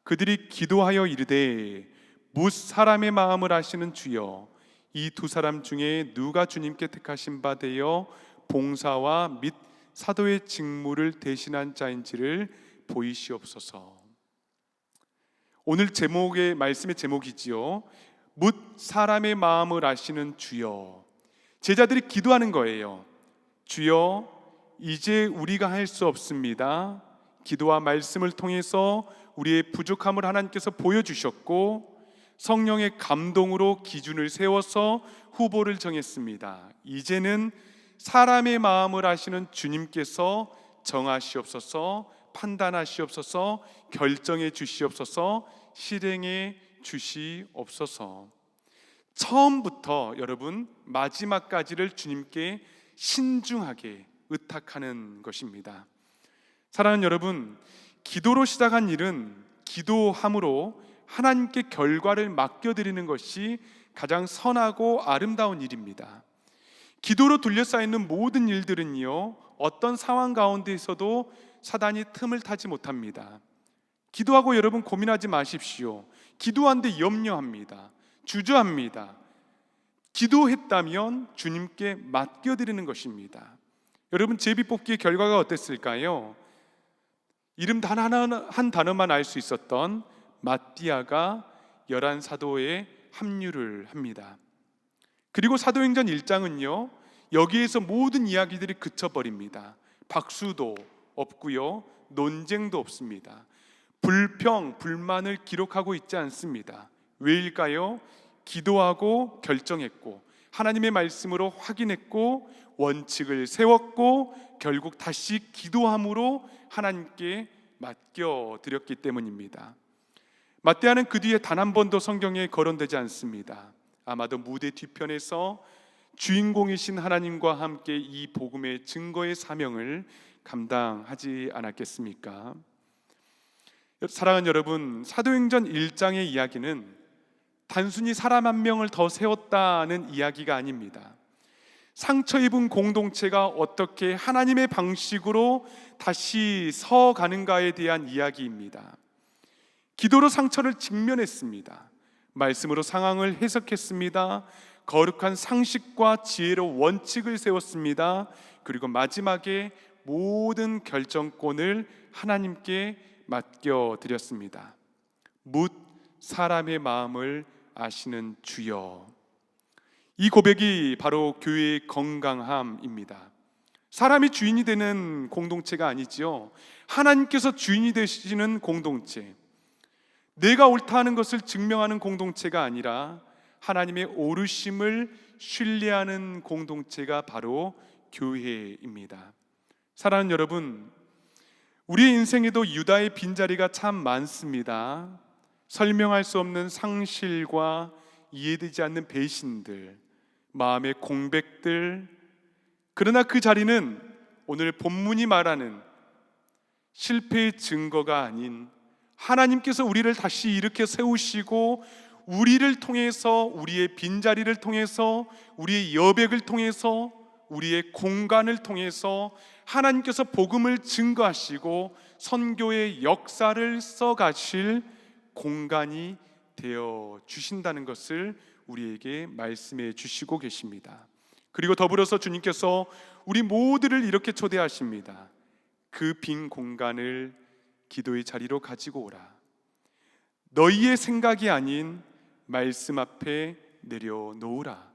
그들이 기도하여 이르되 뭇 사람의 마음을 아시는 주여, 이 두 사람 중에 누가 주님께 택하신 바 되어 봉사와 및 사도의 직무를 대신한 자인지를 보이시옵소서. 오늘 제목의 말씀의 제목이지요. 뭇 사람의 마음을 아시는 주여. 제자들이 기도하는 거예요. 주여, 이제 우리가 할 수 없습니다. 기도와 말씀을 통해서 우리의 부족함을 하나님께서 보여주셨고 성령의 감동으로 기준을 세워서 후보를 정했습니다. 이제는 사람의 마음을 아시는 주님께서 정하시옵소서, 판단하시옵소서, 결정해 주시옵소서, 실행해 주시옵소서. 처음부터 여러분 마지막까지를 주님께 신중하게 의탁하는 것입니다. 사랑하는 여러분, 기도로 시작한 일은 기도함으로 하나님께 결과를 맡겨드리는 것이 가장 선하고 아름다운 일입니다. 기도로 둘러싸이는 모든 일들은요, 어떤 상황 가운데에서도 사단이 틈을 타지 못합니다. 기도하고 여러분 고민하지 마십시오. 기도하는데 염려합니다. 주저합니다. 기도했다면 주님께 맡겨드리는 것입니다. 여러분, 제비뽑기의 결과가 어땠을까요? 이름 단 한 단어만 알 수 있었던 맏디아가 열한 사도에 합류를 합니다. 그리고 사도행전 1장은요 여기에서 모든 이야기들이 그쳐버립니다. 박수도 없고요, 논쟁도 없습니다. 불평, 불만을 기록하고 있지 않습니다. 왜일까요? 기도하고 결정했고 하나님의 말씀으로 확인했고 원칙을 세웠고 결국 다시 기도함으로 하나님께 맡겨드렸기 때문입니다. 맏디아는 그 뒤에 단 한 번도 성경에 거론되지 않습니다. 아마도 무대 뒤편에서 주인공이신 하나님과 함께 이 복음의 증거의 사명을 감당하지 않았겠습니까? 사랑하는 여러분, 사도행전 1장의 이야기는 단순히 사람 한 명을 더 세웠다는 이야기가 아닙니다. 상처 입은 공동체가 어떻게 하나님의 방식으로 다시 서가는가에 대한 이야기입니다. 기도로 상처를 직면했습니다. 말씀으로 상황을 해석했습니다. 거룩한 상식과 지혜로 원칙을 세웠습니다. 그리고 마지막에 모든 결정권을 하나님께 맡겨드렸습니다. 묻 사람의 마음을 아시는 주여. 이 고백이 바로 교회의 건강함입니다. 사람이 주인이 되는 공동체가 아니지요. 하나님께서 주인이 되시는 공동체, 내가 옳다 하는 것을 증명하는 공동체가 아니라 하나님의 오르심을 신뢰하는 공동체가 바로 교회입니다. 사랑하는 여러분, 우리의 인생에도 유다의 빈자리가 참 많습니다. 설명할 수 없는 상실과 이해되지 않는 배신들, 마음의 공백들. 그러나 그 자리는 오늘 본문이 말하는 실패의 증거가 아닌 하나님께서 우리를 다시 일으켜 세우시고 우리를 통해서, 우리의 빈자리를 통해서, 우리의 여백을 통해서, 우리의 공간을 통해서 하나님께서 복음을 증거하시고 선교의 역사를 써가실 공간이 되어 주신다는 것을 우리에게 말씀해 주시고 계십니다. 그리고 더불어서 주님께서 우리 모두를 이렇게 초대하십니다. 그 빈 공간을 기도의 자리로 가지고 오라. 너희의 생각이 아닌 말씀 앞에 내려놓으라.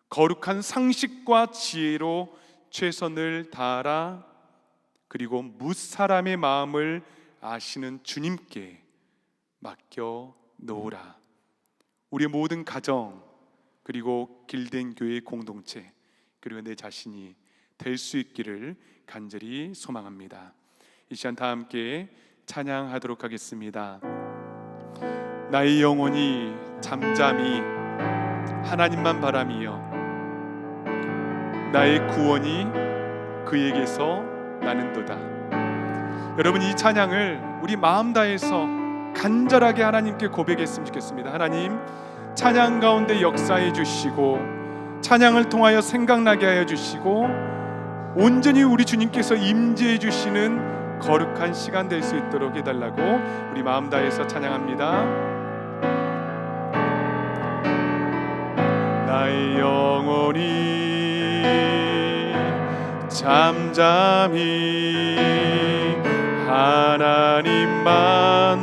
거룩한 상식과 지혜로 최선을 다하라. 그리고 무사람의 마음을 아시는 주님께 맡겨 놓으라. 우리의 모든 가정, 그리고 길된 교회 공동체, 그리고 내 자신이 될 수 있기를 간절히 소망합니다. 이 시간 다 함께 찬양하도록 하겠습니다. 나의 영혼이 잠잠히 하나님만 바라며 나의 구원이 그에게서 나는도다. 여러분, 이 찬양을 우리 마음 다해서 간절하게 하나님께 고백했으면 좋겠습니다. 하나님, 찬양 가운데 역사해 주시고 찬양을 통하여 생각나게 하여 주시고 온전히 우리 주님께서 임재해 주시는 거룩한 시간 될 수 있도록 해달라고 우리 마음 다해서 찬양합니다. 나의 영혼이 잠잠히 하나님만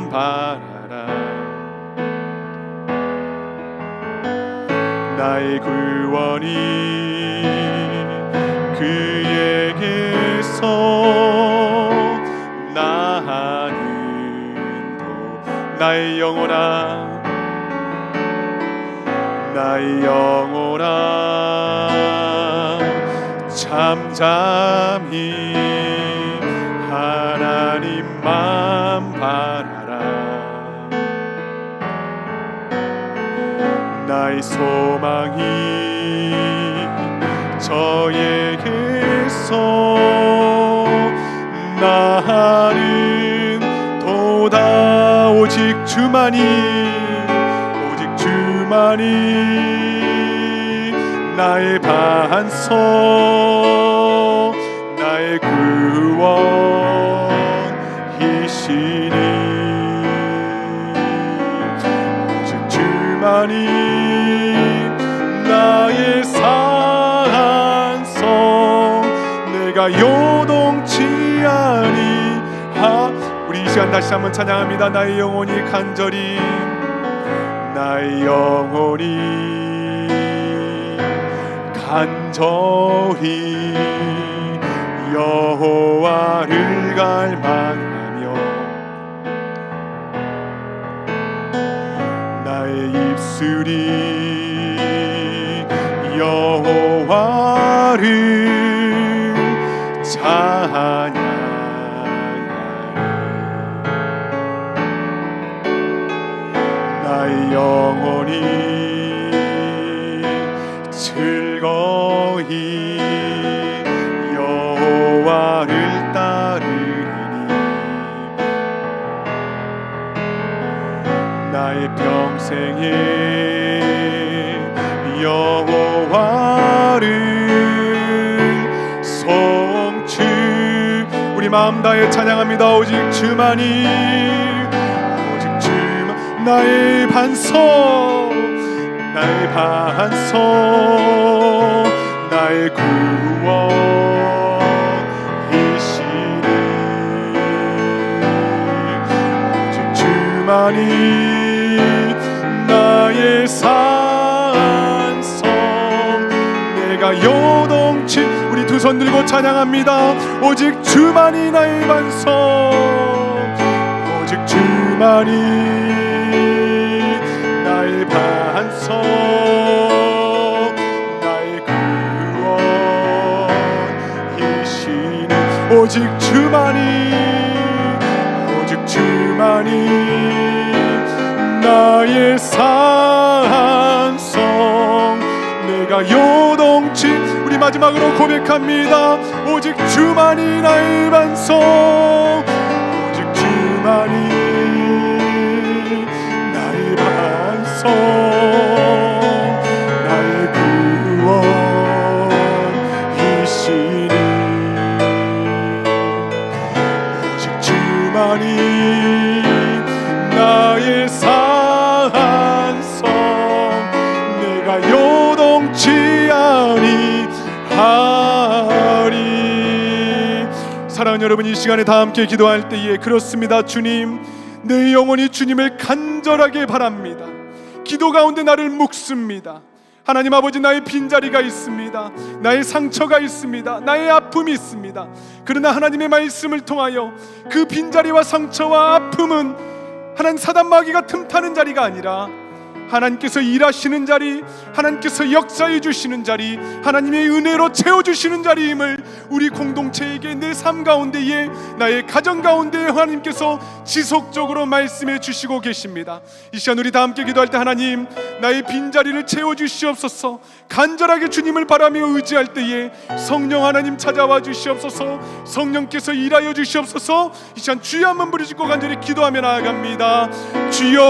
바라라. 나의 구원이 그에게서 나는도. 나의 영혼아, 나의 영혼아, 잠잠히 하나님만 바라라. 나의 소망이 저에게서 나는 도다. 오직 주만이, 오직 주만이 나의 반석, 나의 구원이시니. 오직 주만이 나의 산성, 내가 요동치 아니하. 우리 이 시간 다시 한번 찬양합니다. 나의 영혼이 간절히, 나의 영혼이 간절히 여호와를 갈망하며 나의 입술이 여호와를 찬양하리. 나의 영혼이 즐거이 여호와를 따르리니. 나의 평생에 여호와를 우리 마음 다해 찬양합니다. 오직 주만이, 오직 주만 나의 반석, 나의 반석, 나의 구원이시네. 오직 주만이 나의 산성, 내가 요동치. 우리 두 손 들고 찬양합니다. 오직 주만이 나의 반석, 오직 주만이 나의 반석, 나의 구원이시네. 오직 주만이, 오직 주만이 나의 산성, 내가 요동치. 우리 마지막으로 고백합니다. 오직 주만이 나의 반석, 오직 주만이 나의 반석, 나의 구원이시니. 오직 주만이 나의 산성, 내가 요동치 아니하리. 사랑하는 여러분, 이 시간에 다 함께 기도할 때에 그렇습니다. 주님, 내 영혼이 주님을 간절하게 바랍니다. 기도 가운데 나를 묵습니다. 하나님 아버지, 나의 빈자리가 있습니다. 나의 상처가 있습니다. 나의 아픔이 있습니다. 그러나 하나님의 말씀을 통하여 그 빈자리와 상처와 아픔은 하나님 사단 마귀가 틈타는 자리가 아니라 하나님께서 일하시는 자리, 하나님께서 역사해 주시는 자리, 하나님의 은혜로 채워주시는 자리임을 우리 공동체에게, 내 삶 가운데에, 나의 가정 가운데에 하나님께서 지속적으로 말씀해 주시고 계십니다. 이 시간 우리 다 함께 기도할 때, 하나님, 나의 빈자리를 채워주시옵소서. 간절하게 주님을 바라며 의지할 때에 성령 하나님 찾아와 주시옵소서. 성령께서 일하여 주시옵소서. 이 시간 주여 한번 부르짖고 간절히 기도하며 나아갑니다. 주여,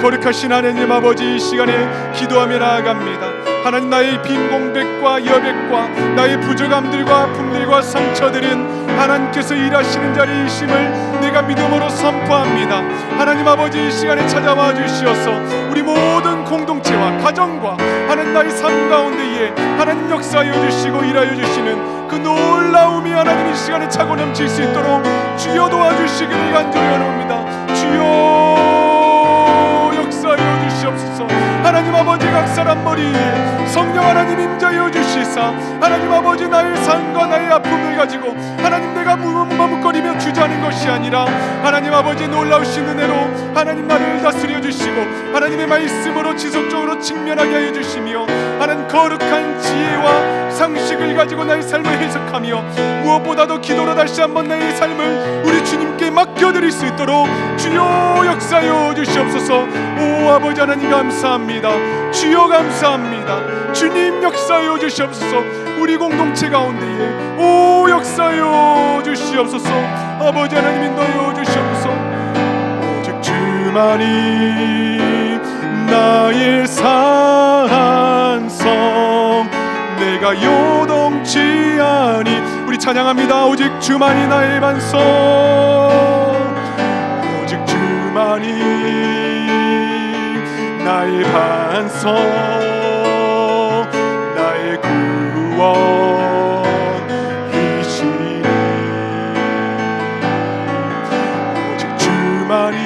거룩하신 하나님 아버지, 이 시간에 기도하며 나아갑니다. 하나님, 나의 빈 공백과 여백과 나의 부족함들과 아픔들과 상처들은 하나님께서 일하시는 자리이심을 내가 믿음으로 선포합니다. 하나님 아버지, 이 시간에 찾아와 주시어서 우리 모든 공동체와 가정과 하나님 나의 삶 가운데에 하나님 역사하여 주시고 일하여 주시는 그 놀라움이 하나님 이 시간에 차고 넘칠 수 있도록 주여 도와주시기를 간절히 원합니다. 주여 역사하여 주시옵소서. 하나님 아버지, 각 사람 머리에 성령 하나님 임자여 주시사 하나님 아버지, 나의 삶과 나의 아픔을 가지고 하나님 내가 머뭇거리며 주저하는 것이 아니라 하나님 아버지 놀라우신 은혜로 하나님 나를 다스려 주시고 하나님의 말씀으로 지속적으로 직면하게 하여 주시며 하나님 거룩한 지혜와 상식을 가지고 나의 삶을 해석하며 무엇보다도 기도로 다시 한번 나의 삶을 우리 주님께 맡겨드릴 수 있도록 주여 역사하여 주시옵소서. 오 아버지 하나님 감사합니다. 주여 감사합니다. 주님 역사하여 주시옵소서. 우리 공동체 가운데에 오 역사하여 주시옵소서. 아버지 하나님 인도하여 주시옵소서. 오직 주만이 나의 산성, 내가 요동치 아니. 우리 찬양합니다. 오직 주만이 나의 반석, 오직 주만이 나의 반석, 나의 구원이시니. 오직 주만이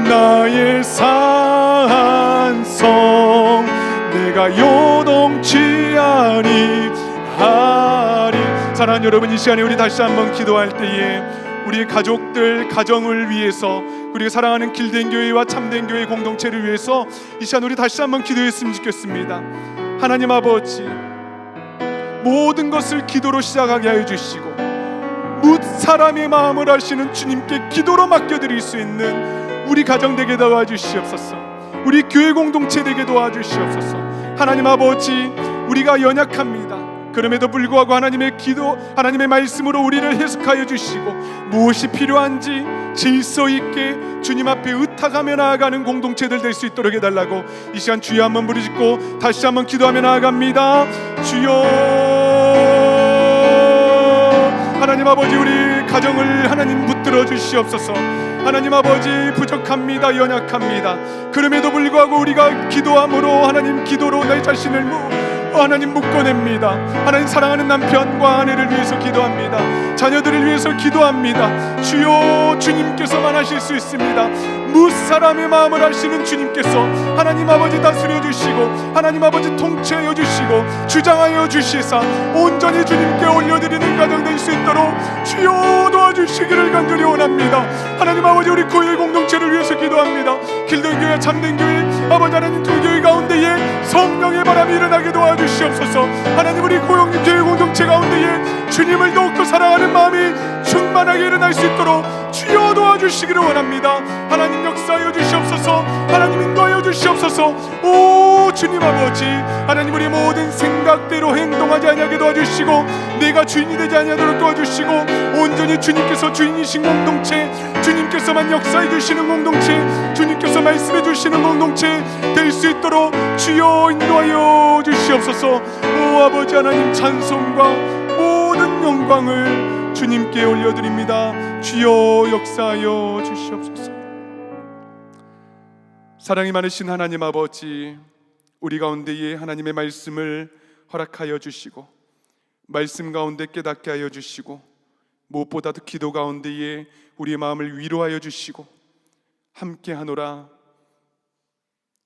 나의 산성, 내가 요동치 아니하리. 사랑하는 여러분, 이 시간에 우리 다시 한번 기도할 때에 우리 가족들, 가정을 위해서, 그리고 사랑하는 길된 교회와 참된 교회 공동체를 위해서 이 시간 우리 다시 한번 기도했으면 좋겠습니다. 하나님 아버지, 모든 것을 기도로 시작하게 하여 주시고 뭇 사람의 마음을 아시는 주님께 기도로 맡겨드릴 수 있는 우리 가정 되게 도와주시옵소서. 우리 교회 공동체 되게 도와주시옵소서. 하나님 아버지, 우리가 연약합니다. 그럼에도 불구하고 하나님의 기도, 하나님의 말씀으로 우리를 해석하여 주시고 무엇이 필요한지 질서 있게 주님 앞에 의탁하며 나아가는 공동체들 될 수 있도록 해달라고 이 시간 주여 한번 부르짖고 다시 한번 기도하며 나아갑니다. 주여 하나님 아버지, 우리 가정을 하나님 붙들어 주시옵소서. 하나님 아버지, 부족합니다. 연약합니다. 그럼에도 불구하고 우리가 기도함으로 하나님, 기도로 내 자신을 하나님 묶어냅니다. 하나님, 사랑하는 남편과 아내를 위해서 기도합니다. 자녀들을 위해서 기도합니다. 주여, 주님께서만 하실 수 있습니다. 무사람의 마음을 아시는 주님께서 하나님 아버지 다스려 주시고, 하나님 아버지 통치하여 주시고, 주장하여 주시사 온전히 주님께 올려드리는 가정 될 수 있도록 주여 도와주시기를 간절히 원합니다. 하나님 아버지, 우리 교회 공동체를 위해서 기도합니다. 길든교회, 참된교회, 아버지 하나님, 두 교회 가운데에 성령의 바람이 일어나게 도와주시옵소서. 하나님, 우리 고영님 교회 공동체 가운데에 주님을 더욱더 사랑하는 마음이 충만하게 일어날 수 있도록 주여 도와주시기를 원합니다. 하나님, 역사하여 주시옵소서. 하나님, 인도하여 주시옵소서. 오 주님 아버지, 하나님, 우리 모든 생각대로 행동하지 아니하게 도와주시고, 내가 주인이 되지 아니하도록 도와주시고, 온전히 주님께서 주인이신 공동체, 주님께서만 역사해 주시는 공동체, 주님께서 말씀해 주시는 공동체 될 수 있도록 주여 인도하여 주시옵소서. 오 아버지 하나님, 찬송과 모든 영광을 주님께 올려드립니다. 주여 역사하여 주시옵소서. 사랑이 많으신 하나님 아버지, 우리 가운데에 하나님의 말씀을 허락하여 주시고, 말씀 가운데 깨닫게 하여 주시고, 무엇보다도 기도 가운데에 우리의 마음을 위로하여 주시고, 함께 하노라,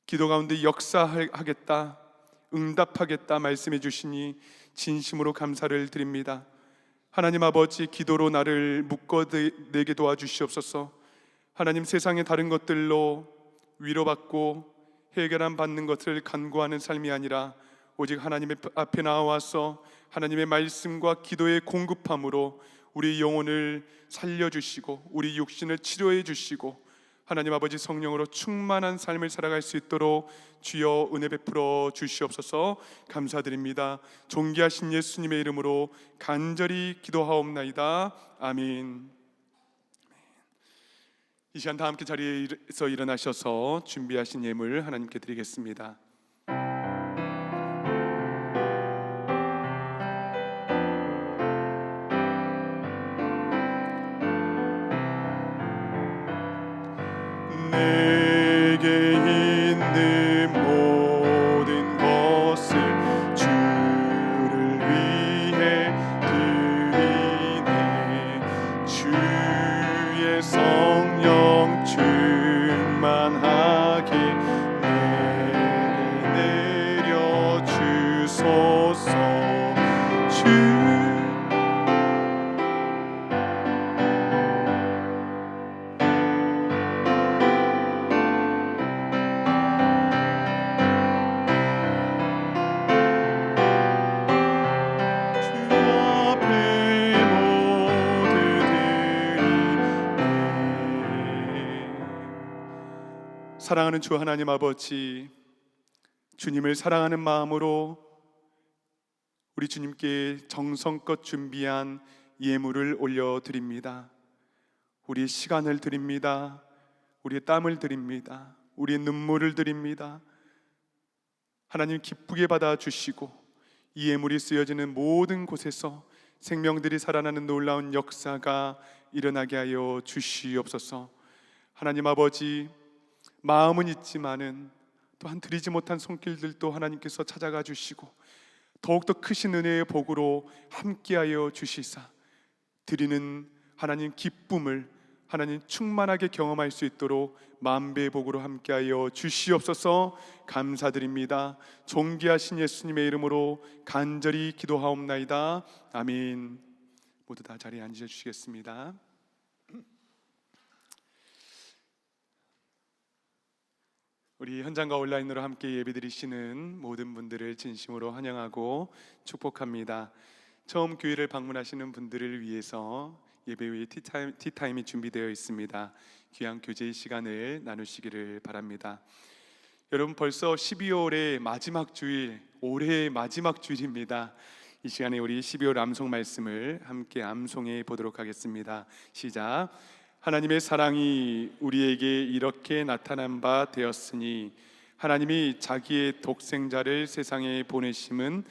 기도 가운데 역사하겠다, 응답하겠다 말씀해 주시니 진심으로 감사를 드립니다. 하나님 아버지, 기도로 나를 묶어내게 도와주시옵소서. 하나님, 세상의 다른 것들로 위로받고 해결함 받는 것을 간구하는 삶이 아니라 오직 하나님의 앞에 나와서 하나님의 말씀과 기도의 공급함으로 우리 영혼을 살려주시고 우리 육신을 치료해 주시고 하나님 아버지, 성령으로 충만한 삶을 살아갈 수 있도록 주여 은혜 베풀어 주시옵소서. 감사드립니다. 존귀하신 예수님의 이름으로 간절히 기도하옵나이다. 아멘. 이 시간 다 함께 자리에서 일어나셔서 준비하신 예물 하나님께 드리겠습니다. 내게 있는 모든 것을 주를 위해 드리네. 주의 성령 충만하게 내게 내려 주소서. 사랑하는 주 하나님 아버지, 주님을 사랑하는 마음으로 우리 주님께 정성껏 준비한 예물을 올려드립니다. 우리의 시간을 드립니다. 우리의 땀을 드립니다. 우리의 눈물을 드립니다. 하나님, 기쁘게 받아주시고 이 예물이 쓰여지는 모든 곳에서 생명들이 살아나는 놀라운 역사가 일어나게 하여 주시옵소서. 하나님 아버지, 마음은 있지만은 또한 드리지 못한 손길들도 하나님께서 찾아가 주시고 더욱더 크신 은혜의 복으로 함께하여 주시사 드리는 하나님 기쁨을 하나님 충만하게 경험할 수 있도록 만배의 복으로 함께하여 주시옵소서. 감사드립니다. 존귀하신 예수님의 이름으로 간절히 기도하옵나이다. 아멘. 모두 다 자리에 앉으셔 주시겠습니다. 우리 현장과 온라인으로 함께 예배드리시는 모든 분들을 진심으로 환영하고 축복합니다. 처음 교회를 방문하시는 분들을 위해서 예배 후에 티타임이 준비되어 있습니다. 귀한 교제의 시간을 나누시기를 바랍니다. 여러분, 벌써 12월의 마지막 주일, 올해의 마지막 주일입니다. 이 시간에 우리 12월 암송 말씀을 함께 암송해 보도록 하겠습니다. 시작. 하나님의 사랑이 우리에게 이렇게 나타난 바 되었으니 하나님이 자기의 독생자를 세상에 보내심은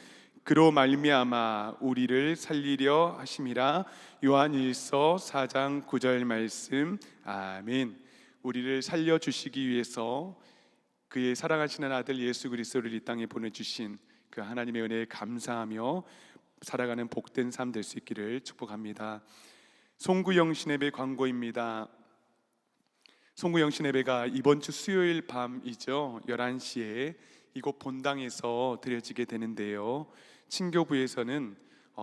그로 말미암아 우리를 살리려 하심이라. 요한일서 4장 9절 말씀. 아멘. 우리를 살려 주시기 위해서 그의 사랑하시는 아들 예수 그리스도를 이 땅에 보내주신 그 하나님의 은혜에 감사하며 살아가는 복된 삶 될 수 있기를 축복합니다. 송구영신예배 광고입니다. 송구영신예배가 이번 주 수요일 밤이죠. 11시에 이곳 본당에서 드려지게 되는데요. 친교부에서는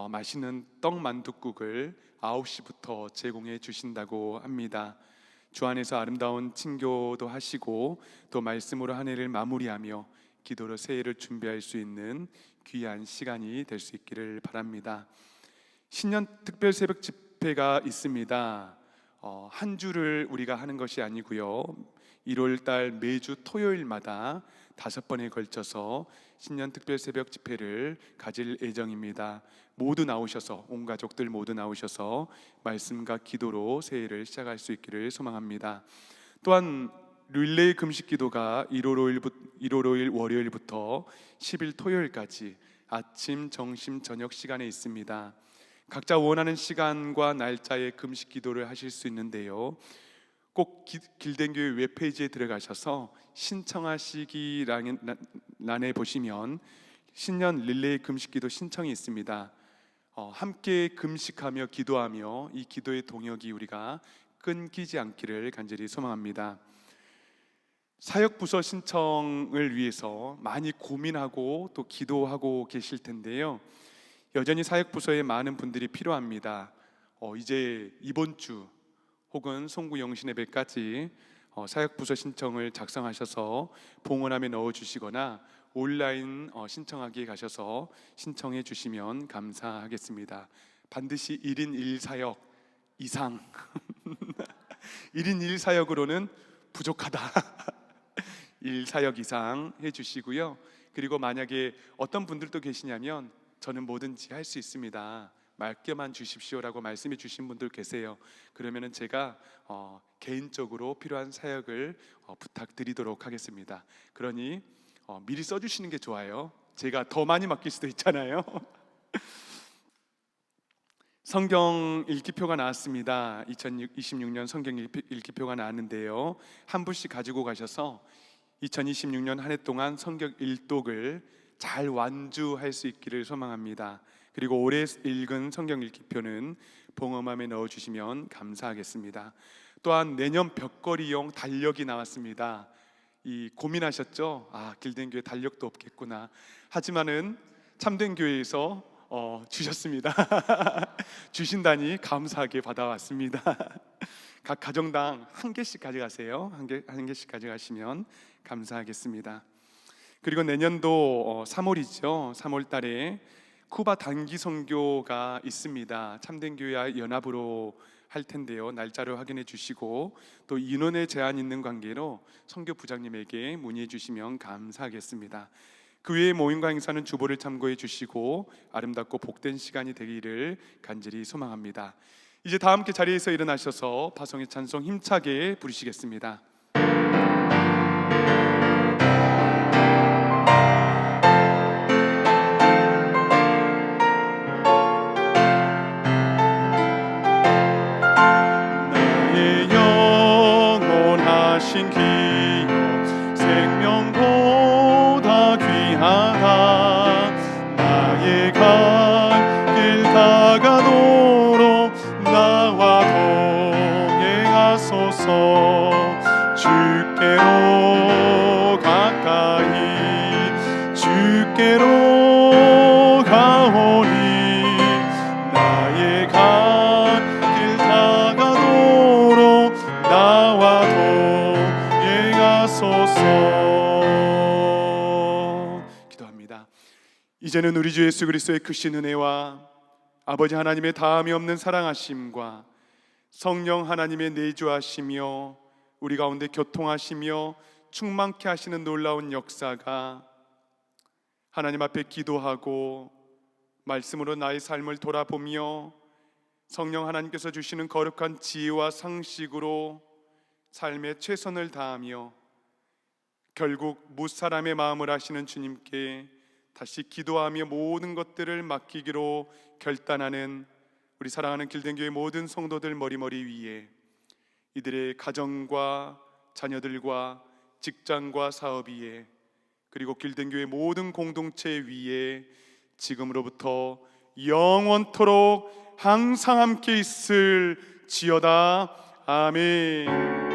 맛있는 떡 만둣국을 9시부터 제공해 주신다고 합니다. 주 안에서 아름다운 친교도 하시고 또 말씀으로 한 해를 마무리하며 기도로 새해를 준비할 수 있는 귀한 시간이 될 수 있기를 바랍니다. 신년 특별 새벽 집회가 있습니다. 한 주를 우리가 하는 것이 아니고요, 1월달 매주 토요일마다 5번에 걸쳐서 신년 특별 새벽 집회를 가질 예정입니다. 모두 나오셔서, 온 가족들 모두 나오셔서 말씀과 기도로 새해를 시작할 수 있기를 소망합니다. 또한 릴레이 금식 기도가 1월 5일 월요일부터 10일 토요일까지 아침, 점심, 저녁 시간에 있습니다. 각자 원하는 시간과 날짜에 금식 기도를 하실 수 있는데요, 꼭 길den교회 웹페이지에 들어가셔서 신청하시기 란에 보시면 신년 릴레이 금식기도 신청이 있습니다. 함께 금식하며 기도하며 이 기도의 동역이 우리가 끊기지 않기를 간절히 소망합니다. 사역부서 신청을 위해서 많이 고민하고 또 기도하고 계실 텐데요, 여전히 사역부서에 많은 분들이 필요합니다. 이제 이번 주 혹은 송구영신예배까지 사역부서 신청을 작성하셔서 봉헌함에 넣어주시거나 온라인 신청하기에 가셔서 신청해 주시면 감사하겠습니다. 반드시 1인 1사역 이상 1인 1사역으로는 부족하다 1사역 이상 해주시고요. 그리고 만약에 어떤 분들도 계시냐면 저는 뭐든지 할 수 있습니다, 맡겨만 주십시오라고 말씀해 주신 분들 계세요. 그러면은 제가 개인적으로 필요한 사역을 부탁드리도록 하겠습니다. 그러니 미리 써주시는 게 좋아요. 제가 더 많이 맡길 수도 있잖아요. 성경 읽기표가 나왔습니다. 2026년 성경 읽기표가 나왔는데요, 한 분씩 가지고 가셔서 2026년 한 해 동안 성경 일독을 잘 완주할 수 있기를 소망합니다. 그리고 올해 읽은 성경 읽기표는 봉헌함에 넣어주시면 감사하겠습니다. 또한 내년 벽걸이용 달력이 나왔습니다. 고민하셨죠? 길den교회 달력도 없겠구나. 하지만은 참된교회에서 주셨습니다. 주신다니 감사하게 받아왔습니다. 각 가정당 한 개씩 가져가세요. 한 개씩 가져가시면 감사하겠습니다. 그리고 내년도 3월이죠. 3월 달에 쿠바 단기 선교가 있습니다. 참된교회와 연합으로 할 텐데요, 날짜를 확인해 주시고 또 인원에 제한 있는 관계로 선교 부장님에게 문의해 주시면 감사하겠습니다. 그 외에 모임과 행사는 주보를 참고해 주시고 아름답고 복된 시간이 되기를 간절히 소망합니다. 이제 다 함께 자리에서 일어나셔서 파송의 찬송 힘차게 부르시겠습니다. 나의 영원하신 기업 생명보다 귀하다. 나의 갈 길 다가도록 나와 동행하소서. 주께로 가까이 주께로 가오니 나의 갈 길 다가도록 나와 동행하소서. 기도합니다. 이제는 우리 주 예수 그리스도의 크신 은혜와 아버지 하나님의 다함이 없는 사랑하심과 성령 하나님의 내주하시며 우리 가운데 교통하시며 충만케 하시는 놀라운 역사가 하나님 앞에 기도하고 말씀으로 나의 삶을 돌아보며 성령 하나님께서 주시는 거룩한 지혜와 상식으로 삶에 최선을 다하며 결국 무사람의 마음을 하시는 주님께 다시 기도하며 모든 것들을 맡기기로 결단하는 우리 사랑하는 길든교회 모든 성도들 머리머리 위에 이들의 가정과 자녀들과 직장과 사업 위에 그리고 길든교회 모든 공동체 위에 지금으로부터 영원토록 항상 함께 있을 지어다. 아멘.